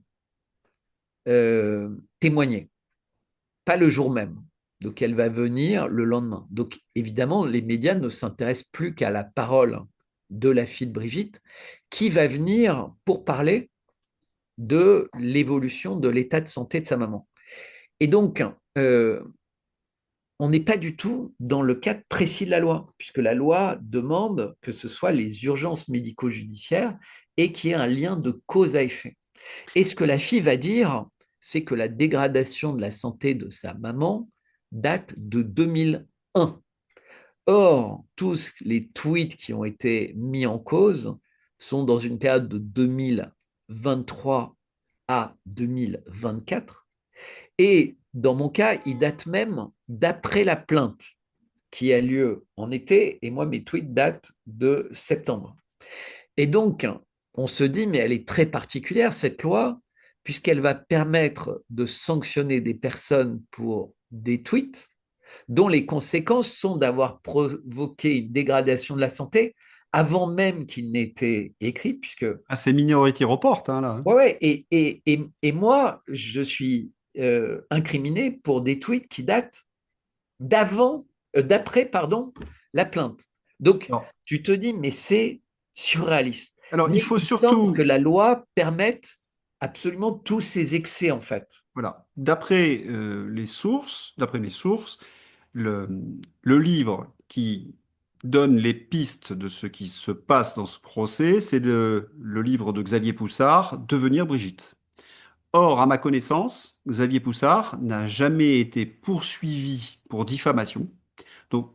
témoigner, pas le jour même. Donc elle va venir le lendemain. Donc évidemment, les médias ne s'intéressent plus qu'à la parole de la fille de Brigitte, qui va venir pour parler de l'évolution de l'état de santé de sa maman. Et donc, on n'est pas du tout dans le cadre précis de la loi, puisque la loi demande que ce soit les urgences médico-judiciaires et qu'il y ait un lien de cause à effet. Et ce que la fille va dire, c'est que la dégradation de la santé de sa maman date de 2001. Or, tous les tweets qui ont été mis en cause sont dans une période de 2023 à 2024. Et dans mon cas, ils datent même d'après la plainte qui a lieu en été, et moi, mes tweets datent de septembre. Et donc, on se dit, mais elle est très particulière, cette loi, puisqu'elle va permettre de sanctionner des personnes pour des tweets dont les conséquences sont d'avoir provoqué une dégradation de la santé, avant même qu'il n'ait été écrit, puisque Ah, c'est Minority Report, hein, là. ouais, ouais, et moi, je suis incriminé pour des tweets qui datent d'après, pardon, la plainte. Donc, Alors, tu te dis, mais c'est surréaliste. il Mais faut il semble que surtout, la loi permette absolument tous ces excès, en fait. voilà, d'après mes sources, le, le livre qui donne les pistes de ce qui se passe dans ce procès, c'est le livre de Xavier Poussard, Devenir Brigitte. Or, à ma connaissance, Xavier Poussard n'a jamais été poursuivi pour diffamation. Donc,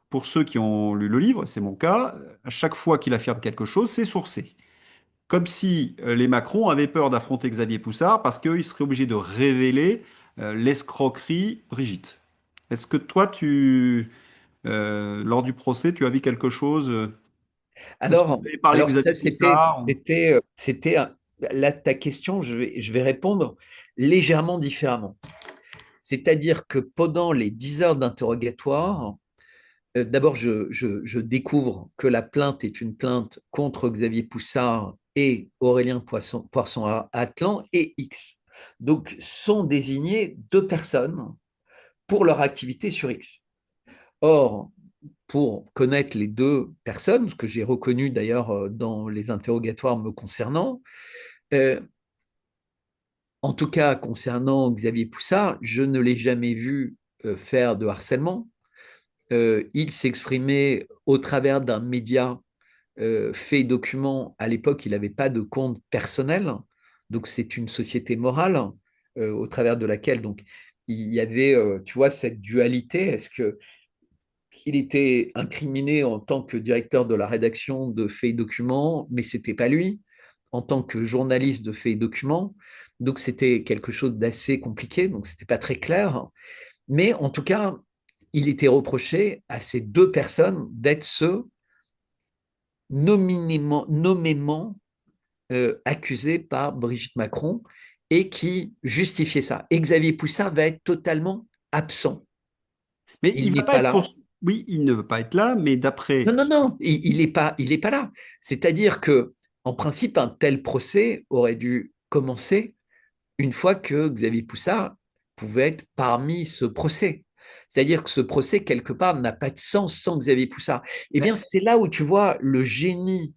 pour ceux qui ont lu le livre, c'est mon cas, à chaque fois qu'il affirme quelque chose, c'est sourcé. Comme si les Macron avaient peur d'affronter Xavier Poussard parce qu'ils seraient obligés de révéler l'escroquerie Brigitte. Est-ce que toi, lors du procès, tu as vu quelque chose? Est-ce que vous Alors, avez parlé de alors ça, Xavier Poussard? là, ta question, je vais répondre légèrement différemment. C'est-à-dire que pendant les 10 heures d'interrogatoire, d'abord, je découvre que la plainte est une plainte contre Xavier Poussard et Aurélien Poisson-Atlan et X. Donc, sont désignées deux personnes pour leur activité sur X. Or, pour connaître les deux personnes, ce que j'ai reconnu d'ailleurs dans les interrogatoires me concernant, euh, en tout cas concernant Xavier Poussard, je ne l'ai jamais vu faire de harcèlement. Il s'exprimait au travers d'un média fait document. À l'époque, il n'avait pas de compte personnel, donc c'est une société morale au travers de laquelle donc il y avait, tu vois, cette dualité. Est-ce que il était incriminé en tant que directeur de la rédaction de Faits et Documents, mais c'était pas lui, en tant que journaliste de Faits et Documents. Donc c'était quelque chose d'assez compliqué, donc c'était pas très clair. Mais en tout cas, il était reproché à ces deux personnes d'être ceux nommément accusés par Brigitte Macron et qui justifiaient ça. Et Xavier Poussard va être totalement absent. Mais Il il va n'est pas pas être là. pour... Oui, il ne veut pas être là, mais Non, d'après... non, non, il est pas là. C'est-à-dire que, en principe, un tel procès aurait dû commencer une fois que Xavier Poussard pouvait être parmi ce procès. C'est-à-dire que ce procès, quelque part, n'a pas de sens sans Xavier Poussard. Eh bien, c'est là où tu vois le génie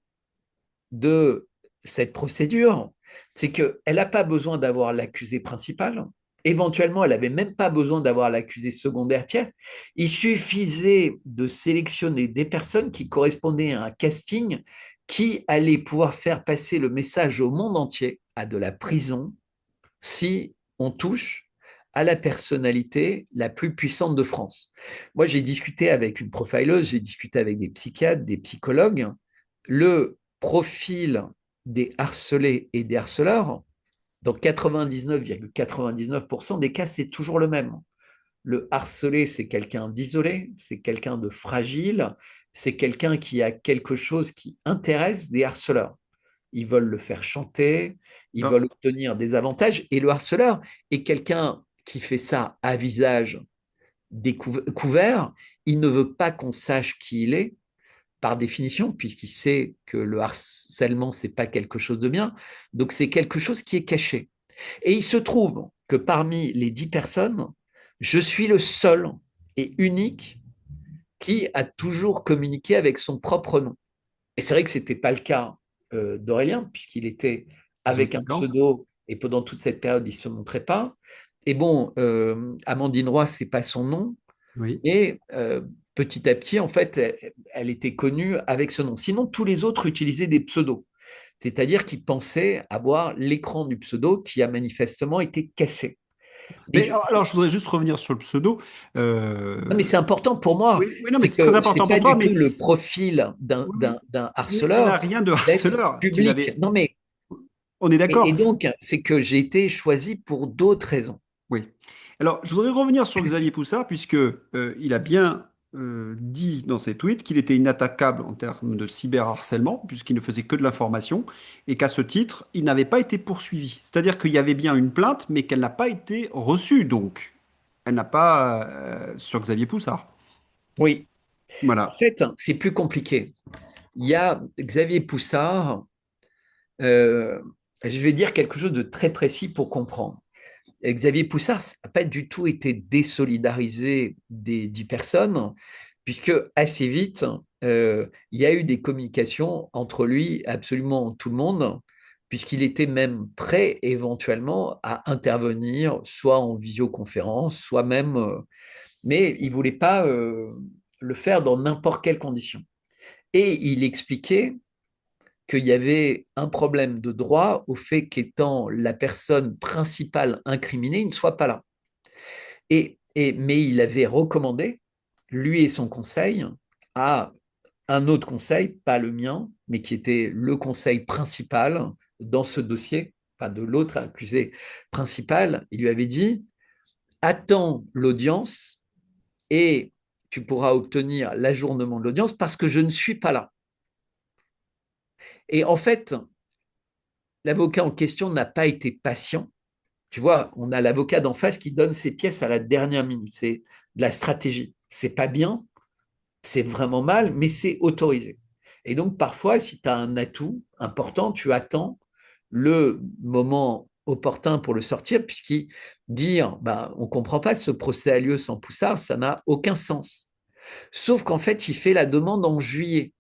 de cette procédure, c'est qu'elle n'a pas besoin d'avoir l'accusé principal. Éventuellement, elle n'avait même pas besoin d'avoir l'accusé secondaire tiers. Il suffisait de sélectionner des personnes qui correspondaient à un casting qui allait pouvoir faire passer le message au monde entier à de la prison si on touche à la personnalité la plus puissante de France. Moi, j'ai discuté avec une profileuse, j'ai discuté avec des psychiatres, des psychologues. Le profil des harcelés et des harceleurs, dans 99,99% des cas, c'est toujours le même. Le harcelé, c'est quelqu'un d'isolé, c'est quelqu'un de fragile, c'est quelqu'un qui a quelque chose qui intéresse des harceleurs. Ils veulent le faire chanter, ils Non. veulent obtenir des avantages. Et le harceleur est quelqu'un qui fait ça à visage couvert. Il ne veut pas qu'on sache qui il est, par définition, puisqu'il sait que le harcèlement, c'est pas quelque chose de bien. Donc, c'est quelque chose qui est caché. Et il se trouve que parmi les 10 personnes, je suis le seul et unique qui a toujours communiqué avec son propre nom. Et c'est vrai que ce n'était pas le cas d'Aurélien, puisqu'il était avec un Exotiquement. pseudo et pendant toute cette période, il ne se montrait pas. Et bon, Amandine Roy, ce n'est pas son nom. Oui. Et petit à petit, en fait, elle était connue avec ce nom. Sinon, tous les autres utilisaient des pseudos. C'est-à-dire qu'ils pensaient avoir l'écran du pseudo qui a manifestement été cassé. Et Mais du coup, alors, je voudrais juste revenir sur le pseudo. non, mais Euh, c'est important pour moi. Oui, oui, non, mais C'est c'est très que c'est important pas pour toi, du mais tout le profil d'un oui, d'un- d'un mais il n'a harceleur rien de d'être harceleur. Tu public. n'avais... Non, mais On est et d'accord. donc c'est que j'ai été choisi pour d'autres raisons. Oui. Alors, je voudrais revenir sur Xavier Poussard, puisque il a bien dit dans ses tweets qu'il était inattaquable en termes de cyberharcèlement, puisqu'il ne faisait que de l'information, et qu'à ce titre, il n'avait pas été poursuivi. C'est-à-dire qu'il y avait bien une plainte, mais qu'elle n'a pas été reçue, donc. Elle n'a pas sur Xavier Poussard. Oui. En Voilà. fait, c'est plus compliqué. il y a Xavier Poussard. euh, je vais dire quelque chose de très précis pour comprendre. Xavier Poussard n'a pas du tout été désolidarisé des 10 personnes, puisque assez vite, il y a eu des communications entre lui et absolument tout le monde, puisqu'il était même prêt éventuellement à intervenir, soit en visioconférence, soit même, mais il ne voulait pas le faire dans n'importe quelle condition. Et il expliquait qu'il y avait un problème de droit au fait qu'étant la personne principale incriminée, il ne soit pas là. Mais il avait recommandé, lui et son conseil, à un autre conseil, pas le mien, mais qui était le conseil principal dans ce dossier, pas de l'autre accusé principal. Il lui avait dit, attends l'audience et tu pourras obtenir l'ajournement de l'audience parce que je ne suis pas là. Et en fait, l'avocat en question n'a pas été patient. Tu vois, on a l'avocat d'en face qui donne ses pièces à la dernière minute. C'est de la stratégie. C'est pas bien, c'est vraiment mal, mais c'est autorisé. Et donc, parfois, si tu as un atout important, tu attends le moment opportun pour le sortir, puisqu'il dire bah, on ne comprend pas ce procès a lieu sans Poussard, ça n'a aucun sens. Sauf qu'en fait, il fait la demande en juillet.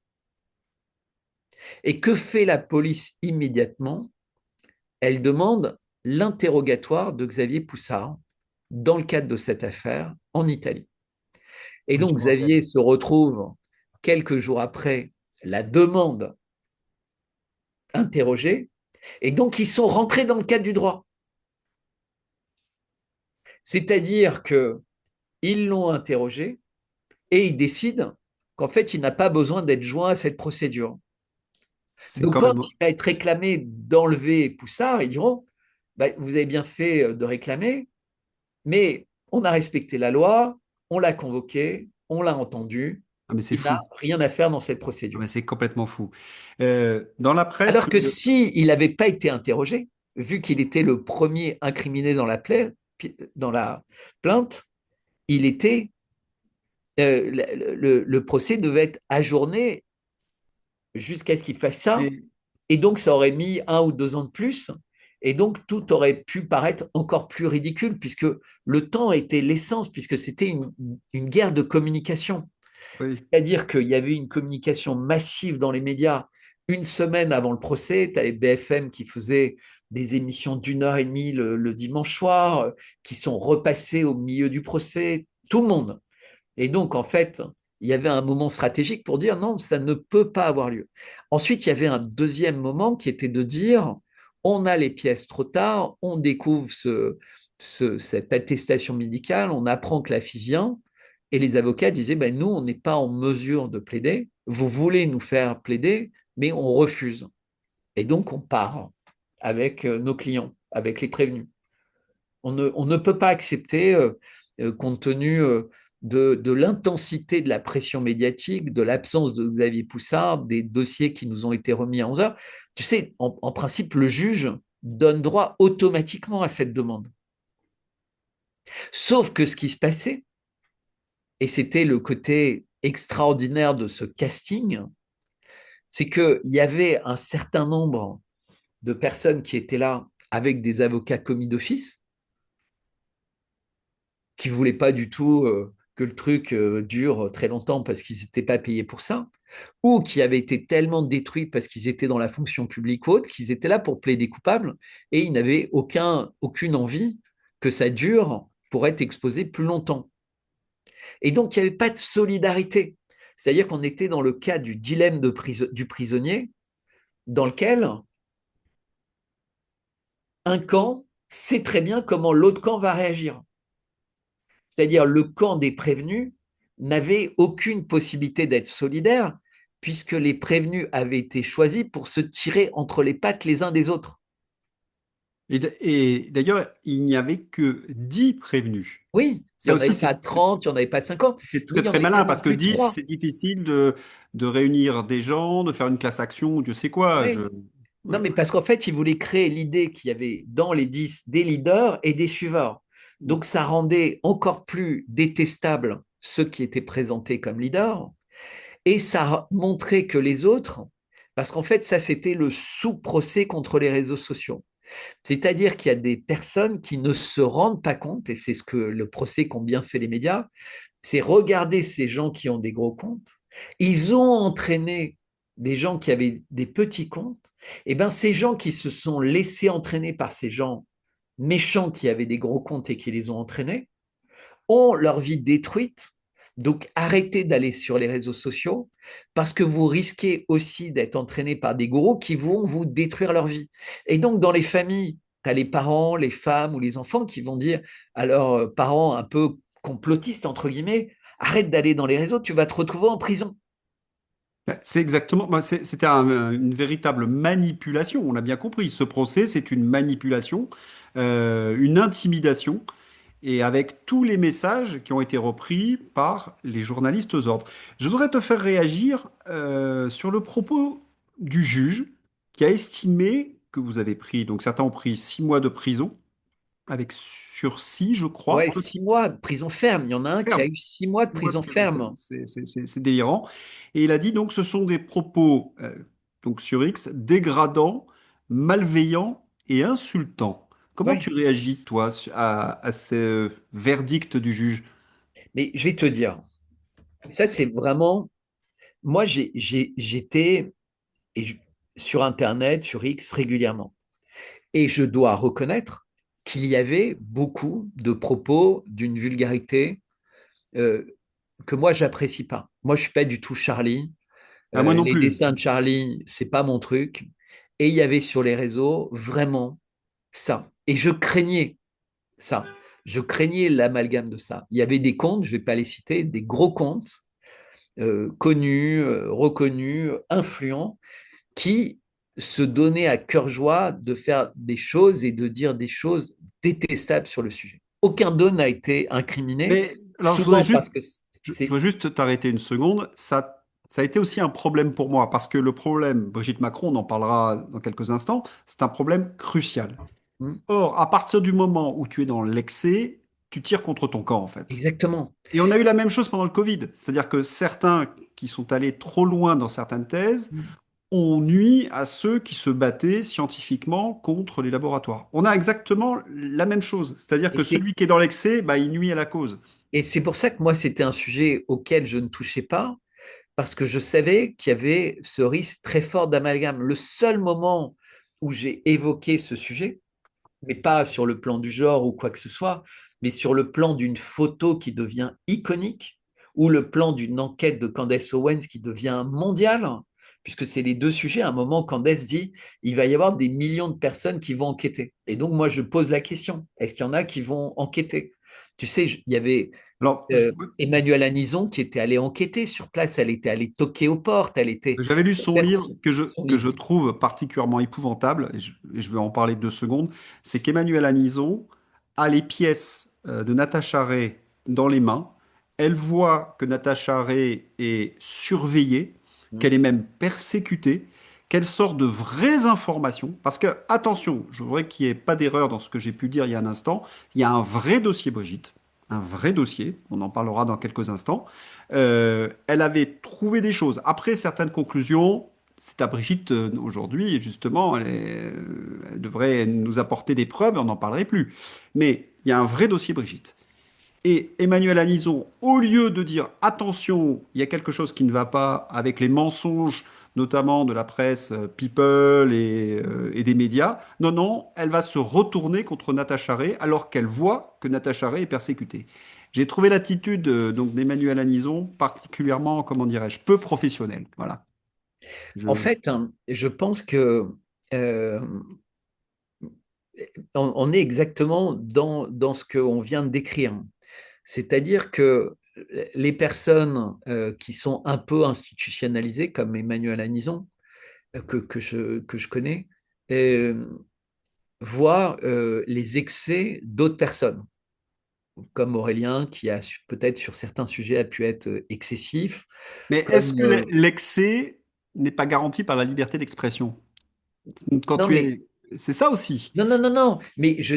Et que fait la police immédiatement? Elle demande l'interrogatoire de Xavier Poussard dans le cadre de cette affaire en Italie. Et Oui, je donc me rappelle. Xavier se retrouve quelques jours après la demande interrogée, et donc ils sont rentrés dans le cadre du droit. C'est-à-dire qu'ils l'ont interrogé et ils décident qu'en fait, il n'a pas besoin d'être joint à cette procédure. C'est Donc quand quand même. il va être réclamé d'enlever Poussard, ils diront, bah, vous avez bien fait de réclamer, mais on a respecté la loi, on l'a convoqué, on l'a entendu, Ah, mais c'est il n'a fou. rien à faire dans cette Ah, procédure. mais c'est complètement fou. Dans la presse, Alors que s'il n'avait pas été interrogé, vu qu'il était le premier incriminé dans la plainte, il était, le procès devait être ajourné jusqu'à ce qu'il fasse ça. mais- Et donc, ça aurait mis 1 ou 2 ans de plus. Et donc, tout aurait pu paraître encore plus ridicule, puisque le temps était l'essence, puisque c'était une guerre de communication. oui, C'est-à-dire qu'il y avait une communication massive dans les médias une semaine avant le procès. Tu avais BFM qui faisait des émissions d'1 heure et demie le dimanche soir, qui sont repassées au milieu du procès, tout le monde. Et donc, en fait, il y avait un moment stratégique pour dire non, ça ne peut pas avoir lieu. Ensuite, il y avait un deuxième moment qui était de dire on a les pièces trop tard, on découvre cette attestation médicale, on apprend que la fille vient, et les avocats disaient ben, nous, on n'est pas en mesure de plaider, vous voulez nous faire plaider, mais on refuse. Et donc, on part avec nos clients, avec les prévenus. On ne peut pas accepter, compte tenu de l'intensité de la pression médiatique, de l'absence de Xavier Poussard, des dossiers qui nous ont été remis à 11 heures. Tu sais, en principe, le juge donne droit automatiquement à cette demande. Sauf que ce qui se passait, et c'était le côté extraordinaire de ce casting, c'est qu'il y avait un certain nombre de personnes qui étaient là avec des avocats commis d'office, qui ne voulaient pas du tout que le truc dure très longtemps parce qu'ils n'étaient pas payés pour ça, ou qui avaient été tellement détruits parce qu'ils étaient dans la fonction publique ou autre, qu'ils étaient là pour plaider coupables et ils n'avaient aucune envie que ça dure pour être exposé plus longtemps. Et donc, il n'y avait pas de solidarité. C'est-à-dire qu'on était dans le cas du dilemme du prisonnier, dans lequel un camp sait très bien comment l'autre camp va réagir. C'est-à-dire le camp des prévenus n'avait aucune possibilité d'être solidaire puisque les prévenus avaient été choisis pour se tirer entre les pattes les uns des autres. et d'ailleurs, il n'y avait que 10 prévenus. Oui, il Ça n'y en aussi, avait pas 30, il n'y en avait pas 50, c'est mais très il n'y en très avait malin pas non parce que plus 10, 3. c'est difficile de réunir des gens, de faire une classe action, Dieu sait quoi. Oui. Non, Oui. mais parce qu'en fait, ils voulaient créer l'idée qu'il y avait dans les 10 des leaders et des suiveurs. Donc, ça rendait encore plus détestable ceux qui étaient présentés comme leaders. Et ça a montré que les autres, parce qu'en fait, ça, c'était le sous-procès contre les réseaux sociaux. C'est-à-dire qu'il y a des personnes qui ne se rendent pas compte, et c'est ce que le procès qu'ont bien fait les médias, c'est regarder ces gens qui ont des gros comptes. Ils ont entraîné des gens qui avaient des petits comptes. Et bien, ces gens qui se sont laissés entraîner par ces gens méchants qui avaient des gros comptes et qui les ont entraînés, ont leur vie détruite. Donc, arrêtez d'aller sur les réseaux sociaux parce que vous risquez aussi d'être entraîné par des gourous qui vont vous détruire leur vie. Et donc, dans les familles, tu as les parents, les femmes ou les enfants qui vont dire à leurs parents un peu complotistes, entre guillemets, arrête d'aller dans les réseaux, tu vas te retrouver en prison. C'est exactement, c'était une véritable manipulation, on a bien compris. Ce procès, c'est une manipulation, une intimidation, et avec tous les messages qui ont été repris par les journalistes aux ordres. Je voudrais te faire réagir sur le propos du juge qui a estimé que vous avez pris, donc certains ont pris 6 mois de prison, avec sursis, je crois, Ouais, 6 mois de prison ferme. Il y en a un qui a ferme. eu 6 mois de 6 mois de prison prison ferme, ferme. c'est délirant. Et il a dit donc ce sont des propos donc sur X dégradants, malveillants et insultants. Comment Ouais. tu réagis, toi, à ce verdict du juge? Mais je vais te dire, ça c'est vraiment, moi j'étais et je- sur Internet, sur X régulièrement. Et je dois reconnaître qu'il y avait beaucoup de propos d'une vulgarité euh, que moi, j'apprécie pas. Moi, je suis pas du tout Charlie. Ah, moi non Les plus. dessins de Charlie, c'est pas mon truc. Et il y avait sur les réseaux vraiment ça. Et je craignais ça. Je craignais l'amalgame de ça. Il y avait des comptes, je vais pas les citer, des gros comptes connus, reconnus, influents, qui se donnait à cœur joie de faire des choses et de dire des choses détestables sur le sujet. Aucun d'eux n'a été incriminé, Mais alors, souvent parce que je veux c'est juste t'arrêter une seconde. Ça a été aussi un problème pour moi, parce que le problème, Brigitte Macron, on en parlera dans quelques instants, c'est un problème crucial. Or, à partir du moment où tu es dans l'excès, tu tires contre ton camp, en fait. exactement. Et on a eu la même chose pendant le Covid. C'est-à-dire que certains qui sont allés trop loin dans certaines thèses ont nui à ceux qui se battaient scientifiquement contre les laboratoires. On a exactement la même chose. C'est-à-dire Et que c'est celui qui est dans l'excès, bah, il nuit à la cause. et c'est pour ça que moi, c'était un sujet auquel je ne touchais pas, parce que je savais qu'il y avait ce risque très fort d'amalgame. Le seul moment où j'ai évoqué ce sujet, mais pas sur le plan du genre ou quoi que ce soit, mais sur le plan d'une photo qui devient iconique, ou le plan d'une enquête de Candace Owens qui devient mondiale, puisque c'est les deux sujets. À un moment, Candace dit, il va y avoir des millions de personnes qui vont enquêter. Et donc, moi, je pose la question, est-ce qu'il y en a qui vont enquêter? Tu sais, il y avait Alors, Emmanuelle Anison qui était allée enquêter sur place, elle était allée toquer aux portes, elle était j'avais lu son faire livre son que je livre. trouve particulièrement épouvantable, et je vais en parler 2 secondes. C'est qu'Emmanuel Anison a les pièces de Natacha Ray dans les mains. Elle voit que Natacha Ray est surveillée, qu'elle est même persécutée, qu'elle sort de vraies informations. Parce que, attention, je voudrais qu'il n'y ait pas d'erreur dans ce que j'ai pu dire il y a un instant. Il y a un vrai dossier Brigitte, un vrai dossier. On en parlera dans quelques instants. Elle avait trouvé des choses. Après certaines conclusions, c'est à Brigitte aujourd'hui, et justement, elle devrait nous apporter des preuves, on n'en parlerait plus. Mais il y a un vrai dossier Brigitte. Et Emmanuel Anison, au lieu de dire attention, il y a quelque chose qui ne va pas avec les mensonges, notamment de la presse People et des médias, non, non, elle va se retourner contre Natacha Ray alors qu'elle voit que Natacha Ray est persécutée. J'ai trouvé l'attitude donc d'Emmanuel Anison particulièrement, comment dirais-je, peu professionnelle. Voilà. En Je... fait, hein, je pense que euh, on est exactement dans ce qu'on vient de décrire. C'est-à-dire que les personnes qui sont un peu institutionnalisées, comme Emmanuel Anison, que je connais, euh, voient les excès d'autres personnes, comme Aurélien, qui a peut-être sur certains sujets a pu être excessif, Mais est-ce comme... que l'excès n'est pas garanti par la liberté d'expression? Quand non, tu mais es... C'est ça aussi. non, non, non, non, mais je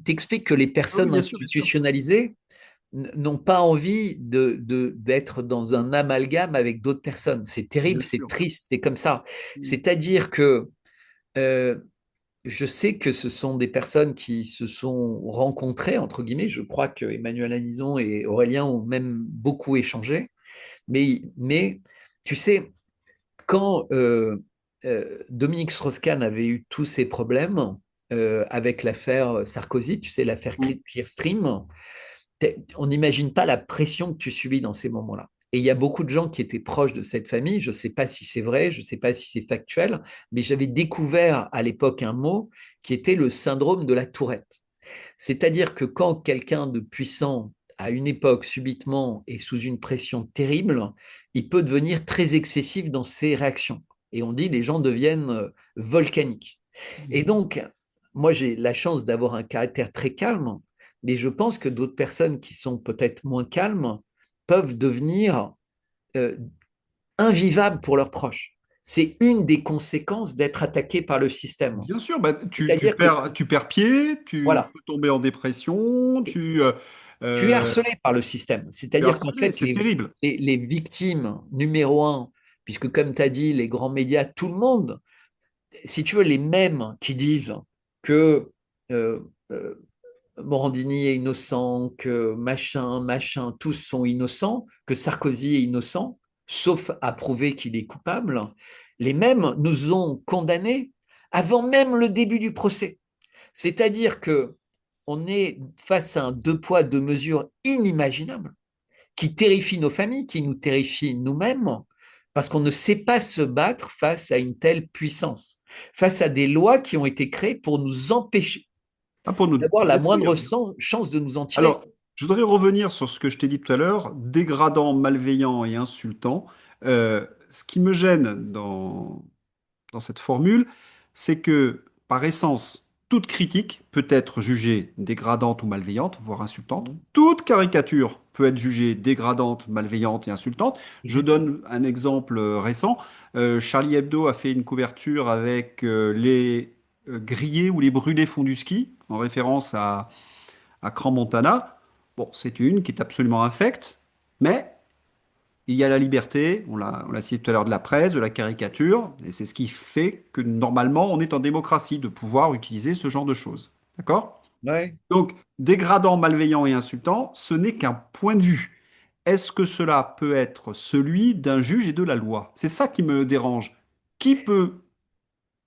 t'explique que les Ah oui, personnes bien sûr, bien sûr. institutionnalisées n'ont pas envie d'être dans un amalgame avec d'autres personnes. C'est terrible, Bien c'est sûr. triste, c'est comme ça. Mm. C'est-à-dire que euh, je sais que ce sont des personnes qui se sont rencontrées, entre guillemets. Je crois que Emmanuel Anison et Aurélien ont même beaucoup échangé. Mais tu sais, quand Dominique Strauss-Kahn avait eu tous ces problèmes avec l'affaire Sarkozy, tu sais, l'affaire Mm. Clearstream, on n'imagine pas la pression que tu subis dans ces moments-là. Et il y a beaucoup de gens qui étaient proches de cette famille. Je ne sais pas si c'est vrai, je ne sais pas si c'est factuel, mais j'avais découvert à l'époque un mot qui était le syndrome de la tourette. C'est-à-dire que quand quelqu'un de puissant, à une époque, subitement, est sous une pression terrible, il peut devenir très excessif dans ses réactions. Et on dit les gens deviennent volcaniques. Et Mhm. donc, moi, j'ai la chance d'avoir un caractère très calme, mais je pense que d'autres personnes qui sont peut-être moins calmes peuvent devenir euh, invivables pour leurs proches. C'est une des conséquences d'être attaqué par le système. Bien sûr, bah, C'est-à-dire que, tu perds pied, tu voilà, peux tomber en dépression, tu es euh, harcelé par le système. tu es C'est-à-dire qu'en harcelé, fait, c'est terrible. les victimes numéro un, puisque comme tu as dit, les grands médias, tout le monde, si tu veux, les mêmes qui disent que euh, euh, Morandini est innocent, que machin, machin, tous sont innocents, que Sarkozy est innocent, sauf à prouver qu'il est coupable, les mêmes nous ont condamnés avant même le début du procès. C'est-à-dire que on est face à un deux poids, deux mesures inimaginable qui terrifie nos familles, qui nous terrifie nous-mêmes, parce qu'on ne sait pas se battre face à une telle puissance, face à des lois qui ont été créées pour nous empêcher Ah, pour nous d'avoir la détruire. moindre chance de nous en tirer. Alors, je voudrais revenir sur ce que je t'ai dit tout à l'heure, dégradant, malveillant et insultant. Ce qui me gêne dans cette formule, c'est que, par essence, toute critique peut être jugée dégradante ou malveillante, voire insultante. Toute caricature peut être jugée dégradante, malveillante et insultante. Je Exactement. donne un exemple récent. Charlie Hebdo a fait une couverture avec les grillés ou les brûlés font du ski, en référence à Crans-Montana. Bon, c'est une qui est absolument infecte, mais il y a la liberté, on l'a cité tout à l'heure, de la presse, de la caricature, et c'est ce qui fait que normalement on est en démocratie, de pouvoir utiliser ce genre de choses. D'accord? Ouais. Donc, dégradant, malveillant et insultant, ce n'est qu'un point de vue. Est-ce que cela peut être celui d'un juge et de la loi? C'est ça qui me dérange. Qui peut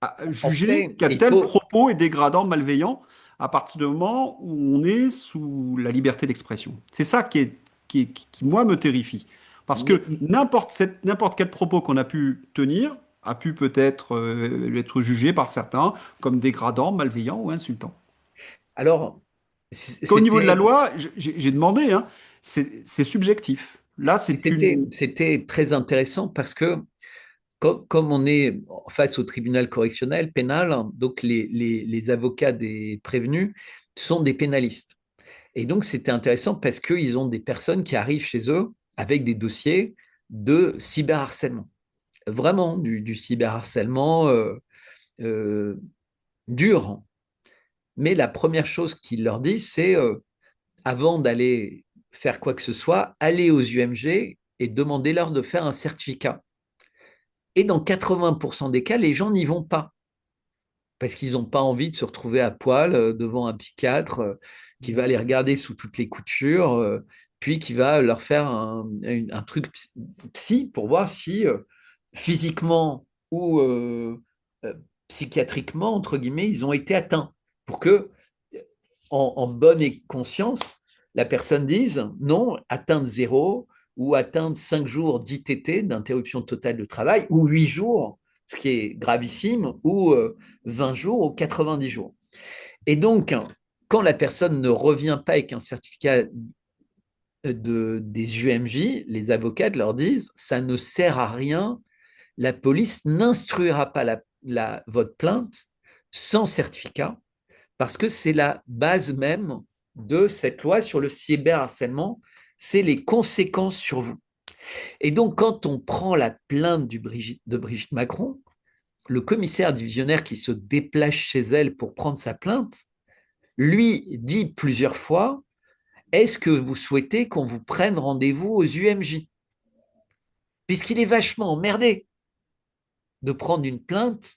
En juger fait, qu'un il tel faut. propos est dégradant, malveillant, à partir du moment où on est sous la liberté d'expression? C'est ça qui, moi, me terrifie. Parce que n'importe quel propos qu'on a pu tenir a pu peut-être être jugé par certains comme dégradant, malveillant ou insultant. Alors, Qu'au niveau de la c'était loi, j'ai demandé, hein, c'est subjectif. Là, c'est une... c'était très intéressant parce que comme on est face au tribunal correctionnel pénal, donc les avocats des prévenus sont des pénalistes. Et donc, c'était intéressant parce qu'ils ont des personnes qui arrivent chez eux avec des dossiers de cyberharcèlement. Vraiment, du cyberharcèlement euh, dur. Mais la première chose qu'ils leur disent, c'est avant d'aller faire quoi que ce soit, aller aux UMG et demandez-leur de faire un certificat. Et dans 80% des cas, les gens n'y vont pas parce qu'ils n'ont pas envie de se retrouver à poil devant un psychiatre qui va les regarder sous toutes les coutures, puis qui va leur faire un truc psy pour voir si physiquement ou euh, psychiatriquement, entre guillemets, ils ont été atteints. Pour que, en bonne conscience, la personne dise non, atteinte zéro ou atteinte 5 jours d'ITT, d'interruption totale de travail, ou 8 jours, ce qui est gravissime, ou 20 jours ou 90 jours. Et donc, quand la personne ne revient pas avec un certificat des UMJ, les avocats leur disent ça ne sert à rien, la police n'instruira pas votre plainte sans certificat parce que c'est la base même de cette loi sur le cyberharcèlement, c'est les conséquences sur vous. Et donc, quand on prend la plainte de Brigitte Macron, le commissaire divisionnaire qui se déplace chez elle pour prendre sa plainte, lui dit plusieurs fois, est-ce que vous souhaitez qu'on vous prenne rendez-vous aux UMJ? Puisqu'il est vachement emmerdé de prendre une plainte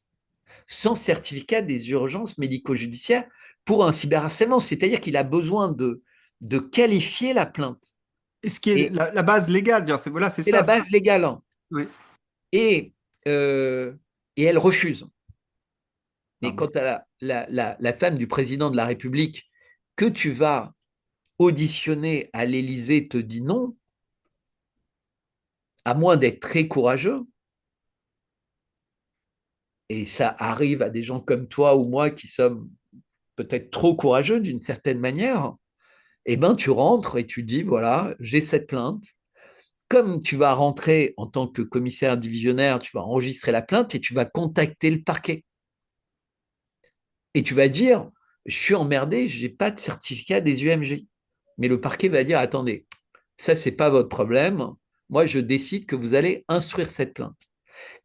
sans certificat des urgences médico-judiciaires pour un cyberharcèlement. C'est-à-dire qu'il a besoin de qualifier la plainte. Et ce qui est Et la base légale, dire, voilà, c'est c'est la ça. base légale, hein. Oui. Et, euh, et elle refuse. Ah Et bon. quant à la femme du président de la République que tu vas auditionner à l'Élysée te dit non, à moins d'être très courageux, et ça arrive à des gens comme toi ou moi qui sommes peut-être trop courageux d'une certaine manière, eh ben tu rentres et tu dis voilà, j'ai cette plainte. Comme tu vas rentrer en tant que commissaire divisionnaire, tu vas enregistrer la plainte et tu vas contacter le parquet. Et tu vas dire je suis emmerdé, je n'ai pas de certificat des UMJ. Mais le parquet va dire attendez, ça, c'est pas votre problème. Moi, je décide que vous allez instruire cette plainte.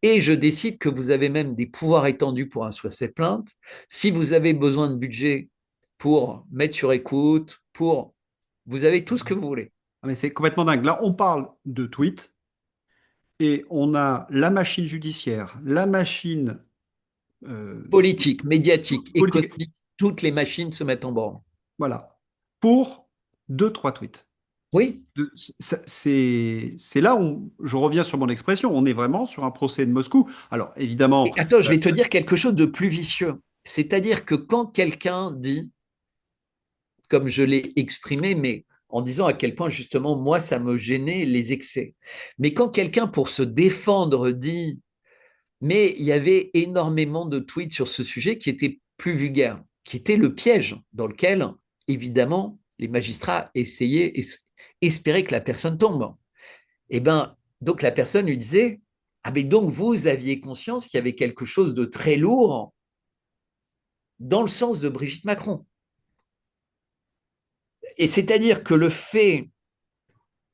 Et je décide que vous avez même des pouvoirs étendus pour instruire cette plainte. Si vous avez besoin de budget pour mettre sur écoute, pour... Vous avez tout ce que vous voulez. Ah, mais c'est complètement dingue. Là, on parle de tweets et on a la machine judiciaire, la machine euh, Politique, médiatique, politique. économique, toutes les machines se mettent en branle. Voilà. Pour deux, trois tweets. Oui. C'est là où je reviens sur mon expression. On est vraiment sur un procès de Moscou. Alors, Et évidemment, attends, je vais te dire quelque chose de plus vicieux. C'est-à-dire que quand quelqu'un dit, comme je l'ai exprimé, mais en disant à quel point justement moi ça me gênait les excès. Mais quand quelqu'un pour se défendre dit mais il y avait énormément de tweets sur ce sujet qui étaient plus vulgaires, qui étaient le piège dans lequel évidemment les magistrats essayaient espéraient que la personne tombe. Et ben donc la personne lui disait ah mais donc vous aviez conscience qu'il y avait quelque chose de très lourd dans le sens de Brigitte Macron. Et c'est-à-dire que le fait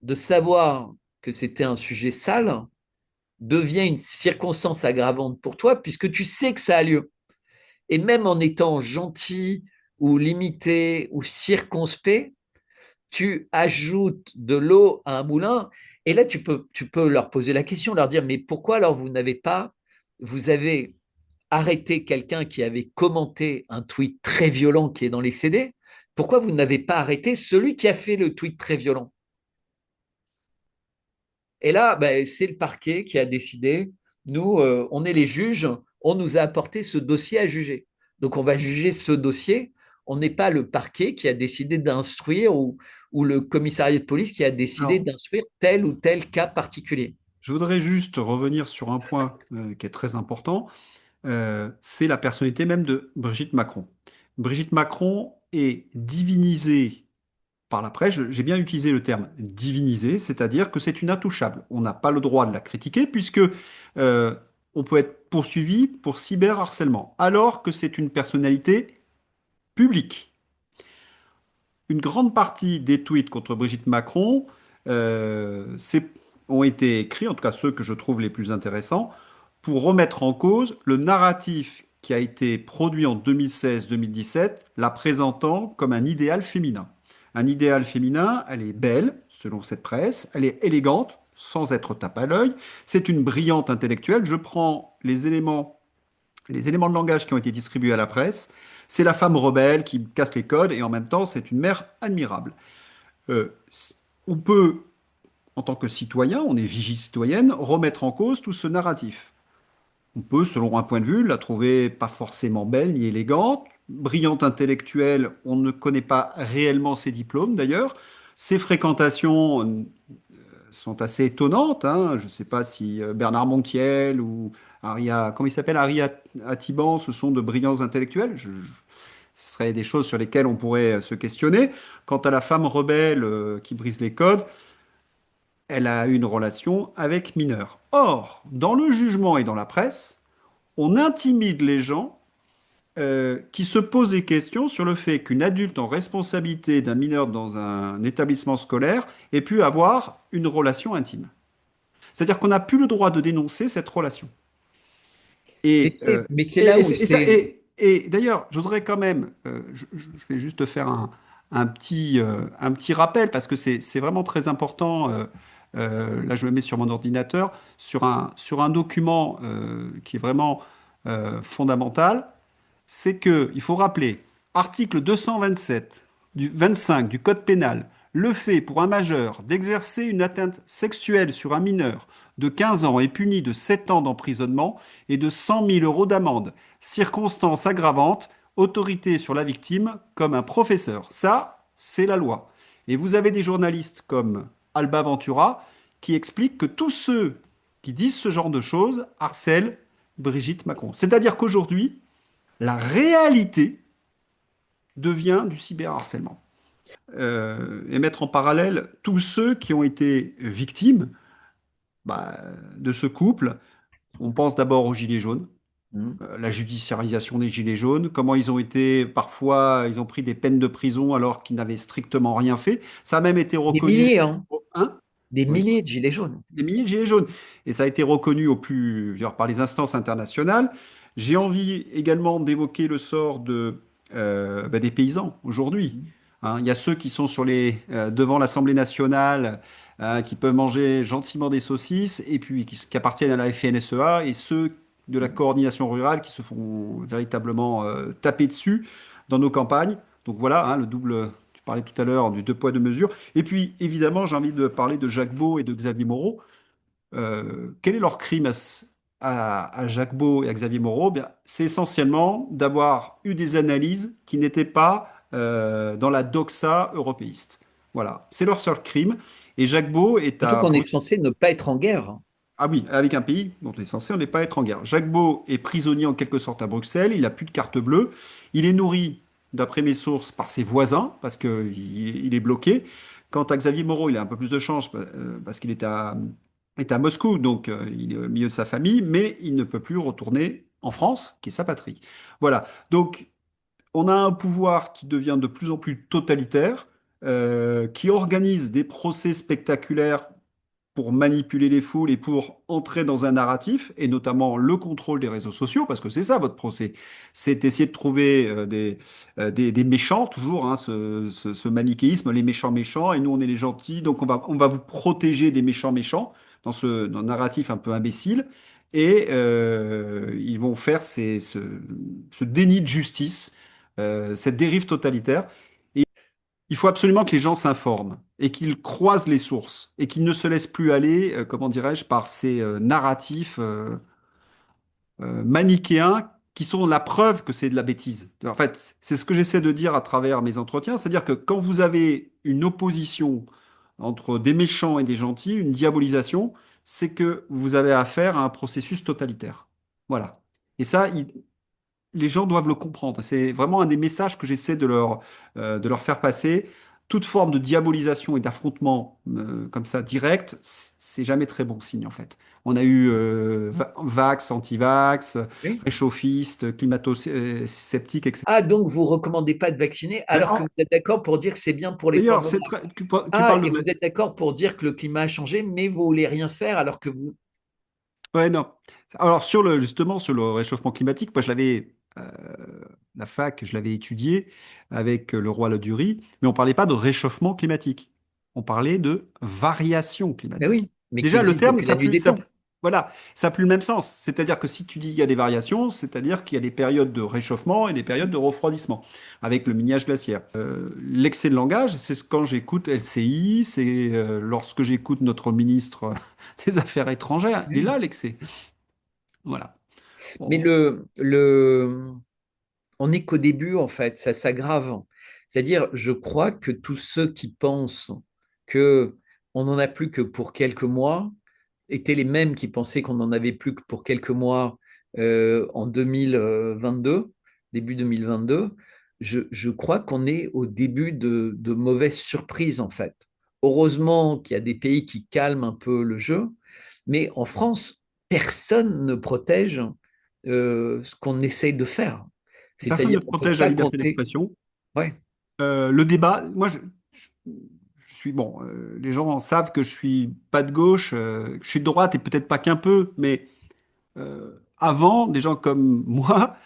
de savoir que c'était un sujet sale devient une circonstance aggravante pour toi puisque tu sais que ça a lieu. Et même en étant gentil ou limité ou circonspect, tu ajoutes de l'eau à un moulin. Et là, tu peux leur poser la question, leur dire, mais pourquoi alors vous avez arrêté quelqu'un qui avait commenté un tweet très violent qui est dans les CD, pourquoi vous n'avez pas arrêté celui qui a fait le tweet très violent? Et là, ben, c'est le parquet qui a décidé. Nous, on est les juges, on nous a apporté ce dossier à juger. Donc, on va juger ce dossier. On n'est pas le parquet qui a décidé d'instruire ou le commissariat de police qui a décidé alors, d'instruire tel ou tel cas particulier. je voudrais juste revenir sur un point qui est très important. C'est la personnalité même de Brigitte Macron. Brigitte Macron est divinisée par la presse. J'ai bien utilisé le terme divinisée, c'est-à-dire que c'est une intouchable. On n'a pas le droit de la critiquer puisque on peut être poursuivi pour cyberharcèlement, alors que c'est une personnalité publique. Une grande partie des tweets contre Brigitte Macron ont été écrits, en tout cas ceux que je trouve les plus intéressants, pour remettre en cause le narratif qui a été produit en 2016-2017, la présentant comme un idéal féminin. Un idéal féminin, elle est belle, selon cette presse, elle est élégante, sans être tape à l'œil, c'est une brillante intellectuelle. Je prends les éléments de langage qui ont été distribués à la presse. C'est la femme rebelle qui casse les codes et en même temps, c'est une mère admirable. Euh, on peut, en tant que citoyen, on est vigie citoyenne, remettre en cause tout ce narratif. On peut, selon un point de vue, la trouver pas forcément belle ni élégante, brillante intellectuelle, on ne connaît pas réellement ses diplômes d'ailleurs. Ses fréquentations sont assez étonnantes, hein. Je ne sais pas si Bernard Montiel ou Aria, comment il s'appelle, Atiban, ce sont de brillants intellectuels. Ce seraient des choses sur lesquelles on pourrait se questionner. Quant à la femme rebelle qui brise les codes, elle a eu une relation avec mineur. Or, dans le jugement et dans la presse, on intimide les gens qui se posent des questions sur le fait qu'une adulte en responsabilité d'un mineur dans un établissement scolaire ait pu avoir une relation intime. C'est-à-dire qu'on n'a plus le droit de dénoncer cette relation. Et, Mais c'est là où c'est. et d'ailleurs, je voudrais quand même, je vais juste faire un petit rappel parce que c'est vraiment très important. Là, je le mets sur mon ordinateur, sur un document qui est vraiment fondamental. C'est que, il faut rappeler, article 227 du 25 du Code pénal, le fait pour un majeur d'exercer une atteinte sexuelle sur un mineur de 15 ans est puni de 7 ans d'emprisonnement et de 100 000 euros d'amende. Circonstance aggravante, autorité sur la victime comme un professeur. Ça, c'est la loi. Et vous avez des journalistes comme Alba Ventura qui expliquent que tous ceux qui disent ce genre de choses harcèlent Brigitte Macron. C'est-à-dire qu'aujourd'hui, la réalité devient du cyberharcèlement. Et mettre en parallèle tous ceux qui ont été victimes bah, de ce couple. On pense d'abord aux Gilets jaunes, Mhm. la judiciarisation des Gilets jaunes, comment ils ont été, parfois, ils ont pris des peines de prison alors qu'ils n'avaient strictement rien fait. Ça a même été Des reconnu. milliers, hein, Hein? des Oui, milliers de gilets jaunes. des milliers de gilets jaunes. Et ça a été reconnu au plus, je veux dire, par les instances internationales. J'ai envie également d'évoquer le sort des paysans aujourd'hui. Mhm. Hein, il y a ceux qui sont devant l'Assemblée nationale, qui peuvent manger gentiment des saucisses, et puis qui appartiennent à la FNSEA, et ceux de la coordination rurale qui se font véritablement taper dessus dans nos campagnes. Donc voilà, hein, le double, tu parlais tout à l'heure du deux poids, deux mesures. Et puis, évidemment, j'ai envie de parler de Jacques Beau et de Xavier Moreau. Quel est leur crime à Jacques Beau et à Xavier Moreau? Bien, c'est essentiellement d'avoir eu des analyses qui n'étaient pas dans la doxa européiste. Voilà, c'est leur seul crime. Et Jacques Beau est Surtout à qu'on est Bruxelles. censé ne pas être en guerre, hein. Ah oui, avec un pays dont on est censé on n'est pas être en guerre. Jacques Beau est prisonnier en quelque sorte à Bruxelles, il n'a plus de carte bleue, il est nourri, d'après mes sources, par ses voisins, parce qu'il est bloqué. Quant à Xavier Moreau, il a un peu plus de chance, parce qu'il est à Moscou, donc il est au milieu de sa famille, mais il ne peut plus retourner en France, qui est sa patrie. Voilà, donc on a un pouvoir qui devient de plus en plus totalitaire, qui organise des procès spectaculaires pour manipuler les foules et pour entrer dans un narratif, et notamment le contrôle des réseaux sociaux, parce que c'est ça votre procès. C'est essayer de trouver des méchants, toujours, hein, ce manichéisme, les méchants méchants, et nous on est les gentils, donc on va vous protéger des méchants méchants dans le narratif un peu imbécile, et ils vont faire ce déni de justice, cette dérive totalitaire. Il faut absolument que les gens s'informent et qu'ils croisent les sources et qu'ils ne se laissent plus aller, comment dirais-je, par ces narratifs manichéens qui sont la preuve que c'est de la bêtise. En fait, c'est ce que j'essaie de dire à travers mes entretiens, c'est-à-dire que quand vous avez une opposition entre des méchants et des gentils, une diabolisation, c'est que vous avez affaire à un processus totalitaire. Voilà. Et ça, les gens doivent le comprendre. C'est vraiment un des messages que j'essaie de leur faire passer. Toute forme de diabolisation et d'affrontement comme ça direct, c'est jamais très bon signe en fait. On a eu vax, anti-vax, Oui. réchauffistes, climato-sceptiques, etc. Ah, donc vous recommandez pas de vacciner, Mais, alors que vous êtes d'accord pour dire que c'est bien pour les d'ailleurs, formes. tu Ah, parles et de... vous êtes d'accord pour dire que le climat a changé, mais vous voulez rien faire alors que vous. Ouais, non. Alors, justement, sur le réchauffement climatique, moi, la fac, je l'avais étudié avec le roi Ladurie, mais on parlait pas de réchauffement climatique. On parlait de variation Ben climatique. oui, mais qui Déjà, le existe terme, depuis la nuit des temps. voilà, ça n'a plus le même sens. C'est-à-dire que si tu dis qu'il y a des variations, c'est-à-dire qu'il y a des périodes de réchauffement et des périodes de refroidissement, avec le miniage glaciaire. L'excès de langage, quand j'écoute LCI, c'est lorsque j'écoute notre ministre des Affaires étrangères, il est Oui. là l'excès. Voilà. Mais Bon. on n'est qu'au début, en fait, ça s'aggrave. C'est-à-dire, je crois que tous ceux qui pensent que on n'en a plus que pour quelques mois étaient les mêmes qui pensaient qu'on n'en avait plus que pour quelques mois en 2022, début 2022. Je crois qu'on est au début de mauvaises surprises, en fait. Heureusement qu'il y a des pays qui calment un peu le jeu, mais en France, personne ne protège ce qu'on essaye de faire. Personne C'est-à-dire ne qu'on ne peut protège la pas liberté compter. d'expression. Ouais, Le débat, je- je suis bon. Les gens savent que je suis pas de gauche, que je suis de droite et peut-être pas qu'un peu, mais avant, des gens comme moi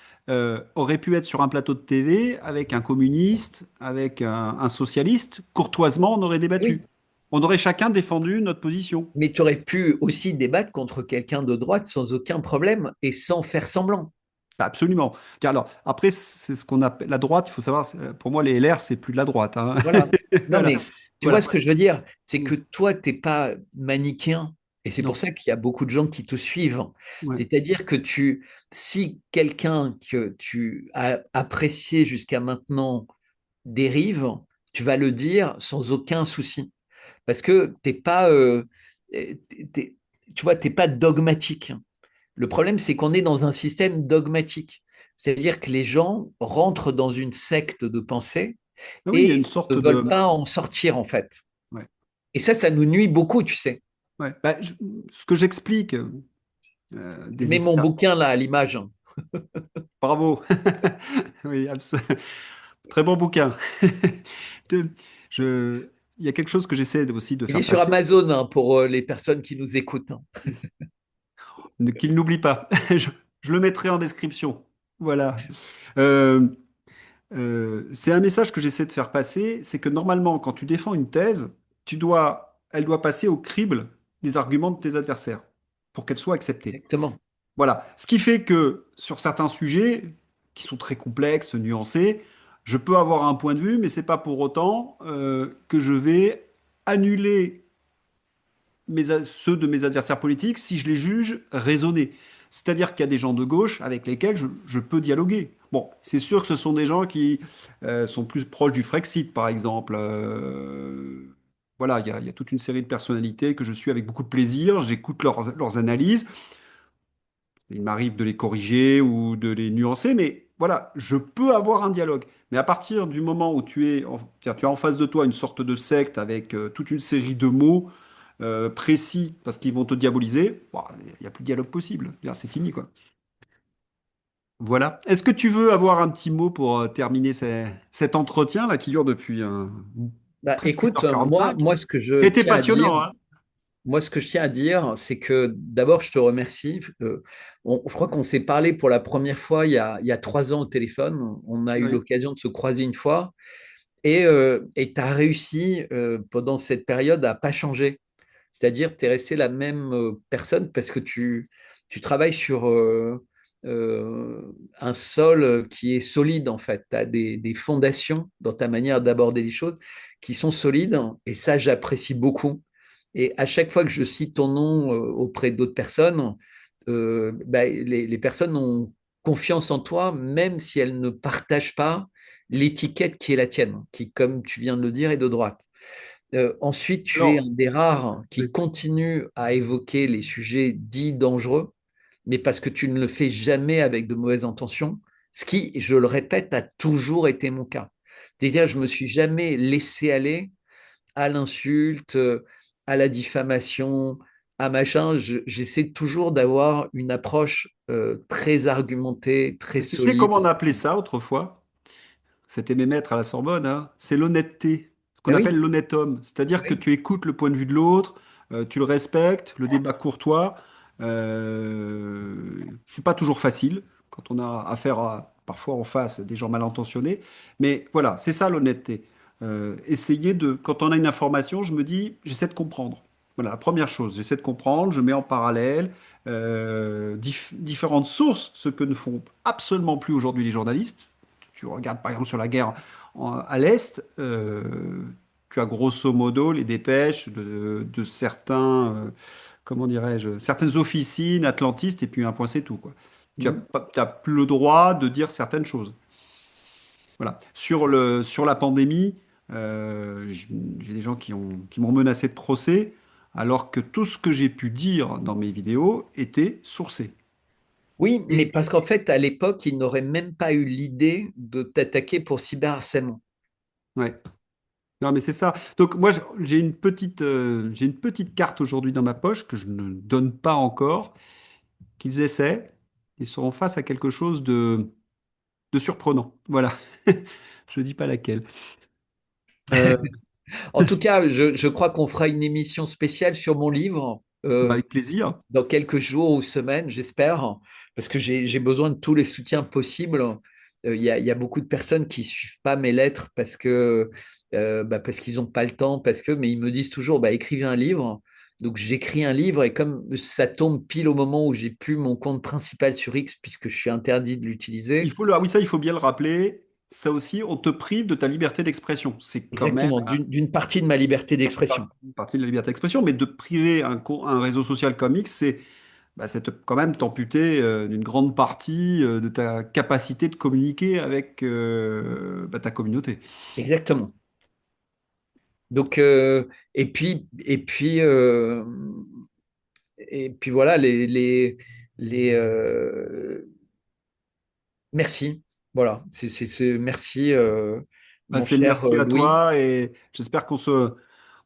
aurait pu être sur un plateau de TV avec un communiste, avec un socialiste. Courtoisement, on aurait débattu. Oui, On aurait chacun défendu notre position. mais tu aurais pu aussi débattre contre quelqu'un de droite sans aucun problème et sans faire semblant. Bah, absolument. Car alors, après, c'est ce qu'on appelle la droite. Il faut savoir, pour moi, les LR, c'est plus de la droite, hein. Voilà. Non, Voilà. mais tu vois Voilà. ce que je veux dire, c'est Mm. que toi, t'es pas manichéen. Et c'est pour Non. ça qu'il y a beaucoup de gens qui te suivent. Ouais. C'est-à-dire que si quelqu'un que tu as apprécié jusqu'à maintenant dérive, tu vas le dire sans aucun souci. Parce que t'es pas, tu vois, t'es pas dogmatique. Le problème, c'est qu'on est dans un système dogmatique. C'est-à-dire que les gens rentrent dans une secte de pensée Ah oui, il y a une et ne sorte veulent de. pas en sortir, en fait. Ouais. Et ça nous nuit beaucoup, tu sais. Ouais. Bah, ce que j'explique Je des mets mon experts. bouquin là à l'image. Bravo. Oui, très bon bouquin. De- il y a quelque chose que j'essaie aussi de Il est faire sur passer, Amazon hein, pour les personnes qui nous écoutent. qu'il n'oublie pas. Je le mettrai en description. Voilà. Euh, c'est un message que j'essaie de faire passer, c'est que normalement, quand tu défends une thèse, elle doit passer au crible des arguments de tes adversaires pour qu'elle soit acceptée. Exactement. Voilà. Ce qui fait que sur certains sujets qui sont très complexes, nuancés, je peux avoir un point de vue, mais c'est pas pour autant que je vais annuler ceux de mes adversaires politiques si je les juge raisonnés. C'est-à-dire qu'il y a des gens de gauche avec lesquels je peux dialoguer. Bon, c'est sûr que ce sont des gens qui sont plus proches du Frexit, par exemple. Voilà, il y a toute une série de personnalités que je suis avec beaucoup de plaisir. J'écoute leurs analyses. Il m'arrive de les corriger ou de les nuancer, mais voilà, je peux avoir un dialogue. Mais à partir du moment où tiens, tu as en face de toi une sorte de secte avec toute une série de mots précis parce qu'ils vont te diaboliser, bon, il n'y a plus de dialogue possible. C'est fini, quoi. Voilà. Est-ce que tu veux avoir un petit mot pour terminer cet entretien là qui dure depuis Bah, presque une écoute, heure quarante-cinq, moi, ce que je qui a été tiens à dire, passionnant, hein? moi, ce que je tiens à dire, c'est que d'abord, je te remercie. Je crois qu'on s'est parlé pour la première fois il y a 3 ans au téléphone. On a eu Ouais. l'occasion de se croiser une fois. Et tu as réussi pendant cette période à pas changer. C'est-à-dire, tu es resté la même personne parce que tu travailles sur un sol qui est solide, en fait. Tu as des fondations dans ta manière d'aborder les choses qui sont solides. Et ça, j'apprécie beaucoup. Et à chaque fois que je cite ton nom auprès d'autres personnes, bah, les personnes ont confiance en toi, même si elles ne partagent pas l'étiquette qui est la tienne, qui, comme tu viens de le dire, est de droite. Ensuite, tu es un Alors, des rares qui oui. continue à évoquer les sujets dits dangereux, mais parce que tu ne le fais jamais avec de mauvaises intentions, ce qui, je le répète, a toujours été mon cas. C'est-à-dire, je me suis jamais laissé aller à l'insulte, à la diffamation, à machin. J'essaie toujours d'avoir une approche très argumentée, très Tu sais comment on solide. appelait ça autrefois? C'était mes maîtres à la Sorbonne, hein. C'est l'honnêteté, ce qu'on Ah appelle oui, l'honnête homme. C'est-à-dire que oui, tu écoutes le point de vue de l'autre, tu le respectes, le débat courtois. C'est pas toujours facile quand on a affaire à, parfois en face, des gens mal intentionnés. Mais voilà, c'est ça l'honnêteté. Essayer de, quand on a une information, je me dis, j'essaie de comprendre. Voilà, la première chose, j'essaie de comprendre, je mets en parallèle différentes sources, ce que ne font absolument plus aujourd'hui les journalistes. Tu regardes par exemple sur la guerre à l'Est, tu as grosso modo les dépêches de certains, comment dirais-je, certaines officines atlantistes et puis un point c'est tout, quoi. Tu n'as mhm. t'as plus le droit de dire certaines choses. Voilà. Sur la pandémie, j'ai des gens qui m'ont menacé de procès alors que tout ce que j'ai pu dire dans mes vidéos était sourcé. Oui, mais Et parce qu'en fait, à l'époque, ils n'auraient même pas eu l'idée de t'attaquer pour cyberharcèlement. ouais. Non, mais c'est ça. Donc moi, j'ai une petite carte aujourd'hui dans ma poche que je ne donne pas encore, qu'ils essaient. Ils seront face à quelque chose de surprenant. Voilà. Je ne dis pas laquelle. Euh, En tout cas, je crois qu'on fera une émission spéciale sur mon livre. euh, Bah, avec plaisir. dans quelques jours ou semaines, j'espère, parce que j'ai besoin de tous les soutiens possibles. Il y a beaucoup de personnes qui suivent pas mes lettres parce qu'ils n'ont pas le temps, mais ils me disent toujours, bah, écrivez un livre. Donc j'écris un livre et comme ça tombe pile au moment où j'ai plus mon compte principal sur X puisque je suis interdit de l'utiliser, Ah oui, ça, il faut bien le rappeler. Ça aussi, on te prive de ta liberté d'expression. C'est quand même exactement, d'une partie de ma liberté d'expression. une partie de la liberté d'expression, mais de priver un réseau social comme X, c'est quand même t'amputer d'une grande partie de ta capacité de communiquer avec ta communauté. Exactement. Donc, et puis voilà, les merci. Voilà, merci, Bah, mon c'est le cher merci à Louis, toi et j'espère qu'on se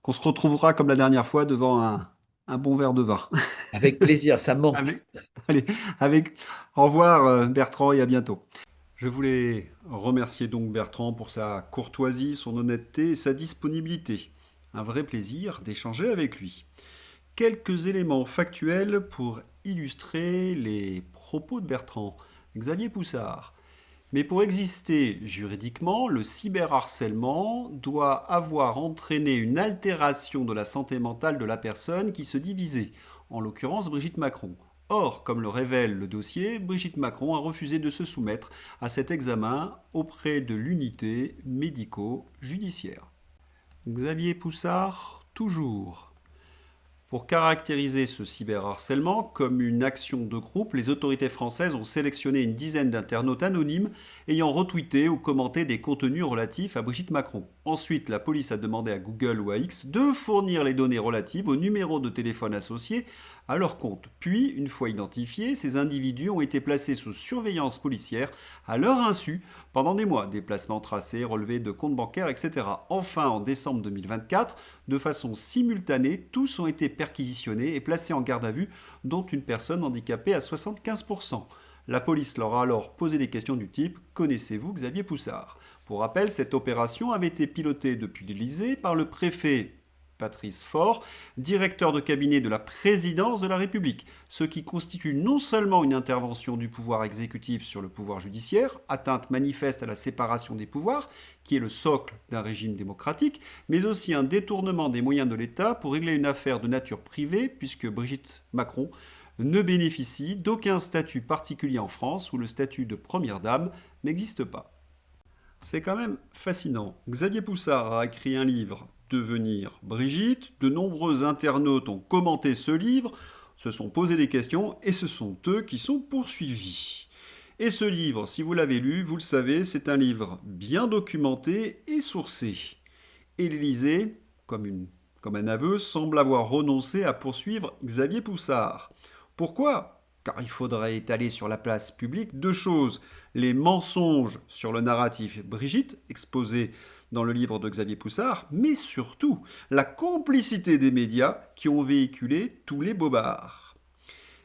retrouvera comme la dernière fois devant un bon verre de vin. avec plaisir, ça me manque. Avec, allez, avec, au revoir Bertrand et à bientôt. Je voulais remercier donc Bertrand pour sa courtoisie, son honnêteté et sa disponibilité. Un vrai plaisir d'échanger avec lui. Quelques éléments factuels pour illustrer les propos de Bertrand. Xavier Poussard. Mais pour exister juridiquement, le cyberharcèlement doit avoir entraîné une altération de la santé mentale de la personne qui se dit visée, en l'occurrence Brigitte Macron. Or, comme le révèle le dossier, Brigitte Macron a refusé de se soumettre à cet examen auprès de l'unité médico-judiciaire. Xavier Poussard, toujours. Pour caractériser ce cyberharcèlement comme une action de groupe, les autorités françaises ont sélectionné une dizaine d'internautes anonymes ayant retweeté ou commenté des contenus relatifs à Brigitte Macron. Ensuite, la police a demandé à Google ou à X de fournir les données relatives aux numéros de téléphone associés à leur compte. Puis, une fois identifiés, ces individus ont été placés sous surveillance policière à leur insu pendant des mois, déplacements tracés, relevés de comptes bancaires, etc. Enfin, en décembre 2024, de façon simultanée, tous ont été perquisitionnés et placés en garde à vue, dont une personne handicapée à 75%. La police leur a alors posé des questions du type Connaissez-vous Xavier Poussard? Pour rappel, cette opération avait été pilotée depuis l'Élysée par le préfet Patrice Faure, directeur de cabinet de la présidence de la République, ce qui constitue non seulement une intervention du pouvoir exécutif sur le pouvoir judiciaire, atteinte manifeste à la séparation des pouvoirs, qui est le socle d'un régime démocratique, mais aussi un détournement des moyens de l'État pour régler une affaire de nature privée, puisque Brigitte Macron ne bénéficie d'aucun statut particulier en France où le statut de première dame n'existe pas. C'est quand même fascinant. Xavier Poussard a écrit un livre, Devenir Brigitte. De nombreux internautes ont commenté ce livre, se sont posé des questions et ce sont eux qui sont poursuivis. Et ce livre, si vous l'avez lu, vous le savez, c'est un livre bien documenté et sourcé. Et l'Élysée, comme un aveu, semble avoir renoncé à poursuivre Xavier Poussard. Pourquoi? Car il faudrait étaler sur la place publique deux choses. Les mensonges sur le narratif Brigitte, exposé dans le livre de Xavier Poussard, mais surtout la complicité des médias qui ont véhiculé tous les bobards.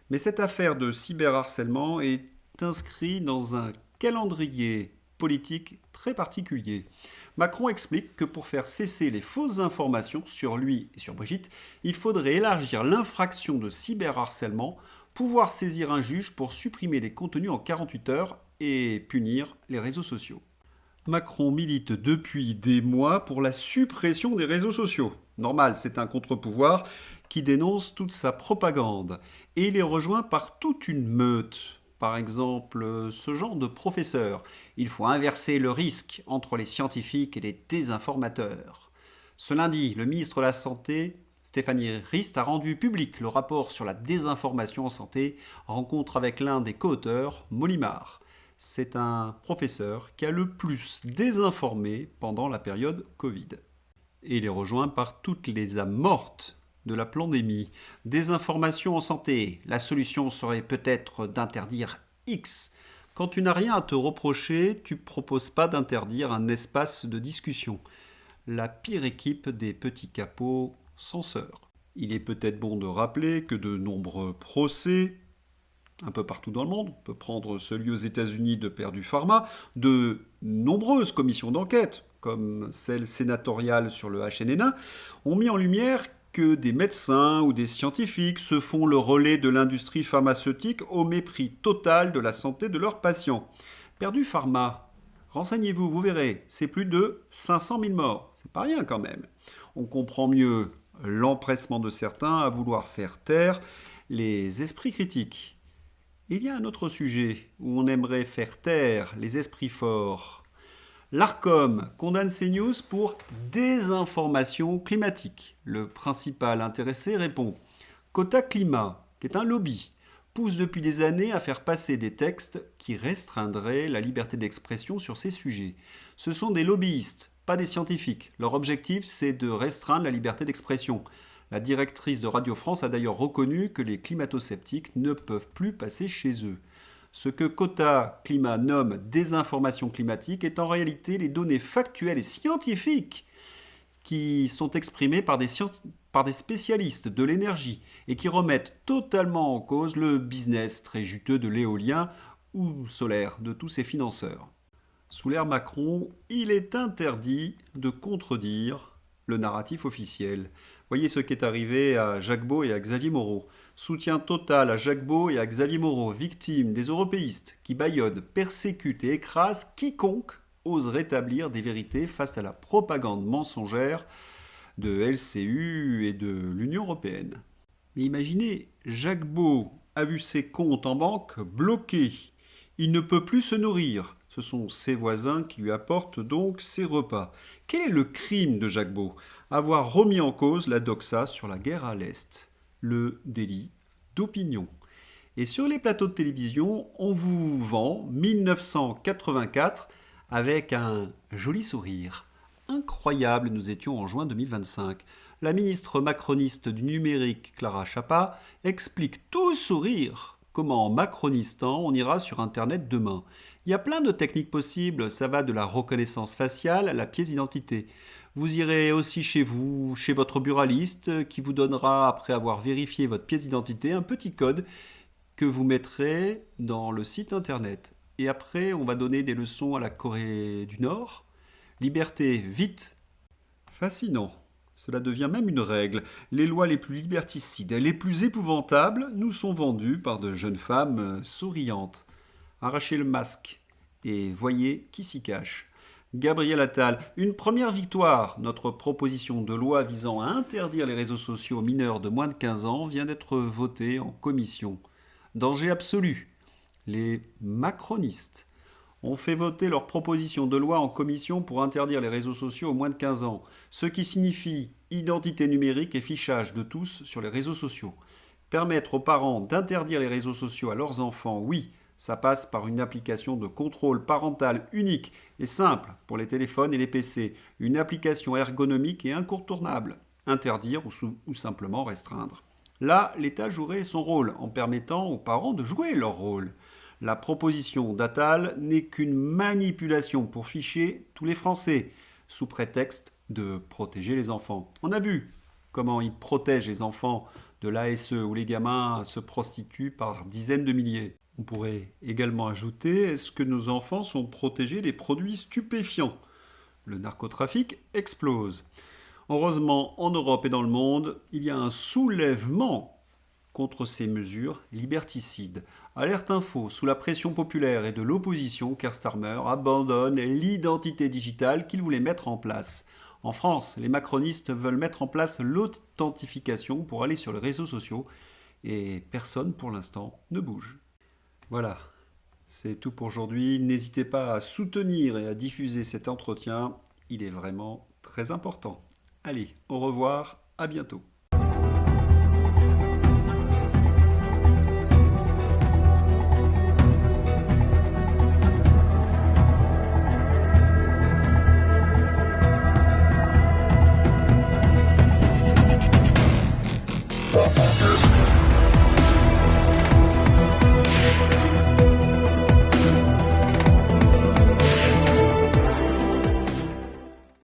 Mais cette affaire de cyberharcèlement est inscrite dans un calendrier politique très particulier. Macron explique que pour faire cesser les fausses informations sur lui et sur Brigitte, il faudrait élargir l'infraction de cyberharcèlement, pouvoir saisir un juge pour supprimer les contenus en 48 heures et punir les réseaux sociaux. Macron milite depuis des mois pour la suppression des réseaux sociaux. Normal, c'est un contre-pouvoir qui dénonce toute sa propagande. Et il est rejoint par toute une meute. Par exemple, ce genre de professeur. Il faut inverser le risque entre les scientifiques et les désinformateurs. Ce lundi, le ministre de la Santé, Stéphanie Rist, a rendu public le rapport sur la désinformation en santé, rencontre avec l'un des co-auteurs, Molimar. C'est un professeur qui a le plus désinformé pendant la période Covid. Et il est rejoint par toutes les âmes mortes de la pandémie. Désinformation en santé. La solution serait peut-être d'interdire X. Quand tu n'as rien à te reprocher, tu ne proposes pas d'interdire un espace de discussion. La pire équipe des petits capots censeurs. Il est peut-être bon de rappeler que de nombreux procès un peu partout dans le monde, on peut prendre celui aux États-Unis de Purdue Pharma, de nombreuses commissions d'enquête, comme celle sénatoriale sur le HNNA, ont mis en lumière que des médecins ou des scientifiques se font le relais de l'industrie pharmaceutique au mépris total de la santé de leurs patients. Perdu Pharma, renseignez-vous, vous verrez, c'est plus de 500 000 morts. C'est pas rien quand même. On comprend mieux l'empressement de certains à vouloir faire taire les esprits critiques. Il y a un autre sujet où on aimerait faire taire les esprits forts. L'ARCOM condamne CNews pour désinformation climatique. Le principal intéressé répond: Quota Climat, qui est un lobby, pousse depuis des années à faire passer des textes qui restreindraient la liberté d'expression sur ces sujets. Ce sont des lobbyistes, pas des scientifiques. Leur objectif, c'est de restreindre la liberté d'expression. La directrice de Radio France a d'ailleurs reconnu que les climato-sceptiques ne peuvent plus passer chez eux. Ce que Quota Climat nomme désinformation climatique est en réalité les données factuelles et scientifiques qui sont exprimées par des spécialistes de l'énergie et qui remettent totalement en cause le business très juteux de l'éolien ou solaire de tous ces financeurs. Sous l'ère Macron, il est interdit de contredire le narratif officiel. Voyez ce qui est arrivé à Jacques Beau et à Xavier Moreau. Soutien total à Jacques Beau et à Xavier Moreau, victimes des européistes qui bâillonnent, persécutent et écrasent quiconque ose rétablir des vérités face à la propagande mensongère de LCU et de l'Union européenne. Mais imaginez, Jacques Beau a vu ses comptes en banque bloqués. Il ne peut plus se nourrir. Ce sont ses voisins qui lui apportent donc ses repas. Quel est le crime de Jacques Beau? Avoir remis en cause la doxa sur la guerre à l'Est. Le délit d'opinion. Et sur les plateaux de télévision, on vous vend 1984 avec un joli sourire. Incroyable, nous étions en juin 2025. La ministre macroniste du numérique, Clara Chapa, explique tout sourire comment en macronistan on ira sur Internet demain. Il y a plein de techniques possibles, ça va de la reconnaissance faciale à la pièce d'identité. Vous irez aussi chez vous, chez votre buraliste, qui vous donnera, après avoir vérifié votre pièce d'identité, un petit code que vous mettrez dans le site internet. Et après, on va donner des leçons à la Corée du Nord. Liberté, vite. Fascinant. Cela devient même une règle. Les lois les plus liberticides, les plus épouvantables, nous sont vendues par de jeunes femmes souriantes. Arrachez le masque et voyez qui s'y cache. Gabriel Attal, une première victoire. Notre proposition de loi visant à interdire les réseaux sociaux aux mineurs de moins de 15 ans vient d'être votée en commission. Danger absolu. Les macronistes ont fait voter leur proposition de loi en commission pour interdire les réseaux sociaux aux moins de 15 ans, ce qui signifie identité numérique et fichage de tous sur les réseaux sociaux. Permettre aux parents d'interdire les réseaux sociaux à leurs enfants, oui, ça passe par une application de contrôle parental unique et simple pour les téléphones et les PC, une application ergonomique et incontournable. Interdire ou simplement restreindre. Là, l'État jouerait son rôle en permettant aux parents de jouer leur rôle. La proposition d'Attal n'est qu'une manipulation pour ficher tous les Français, sous prétexte de protéger les enfants. On a vu comment ils protègent les enfants de l'ASE où les gamins se prostituent par dizaines de milliers. On pourrait également ajouter, est-ce que nos enfants sont protégés des produits stupéfiants? Le narcotrafic explose. Heureusement, en Europe et dans le monde, il y a un soulèvement contre ces mesures liberticides. Alerte Info, sous la pression populaire et de l'opposition, Keir Starmer abandonne l'identité digitale qu'il voulait mettre en place. En France, les macronistes veulent mettre en place l'authentification pour aller sur les réseaux sociaux et personne pour l'instant ne bouge. Voilà, c'est tout pour aujourd'hui. N'hésitez pas à soutenir et à diffuser cet entretien, il est vraiment très important. Allez, au revoir, à bientôt.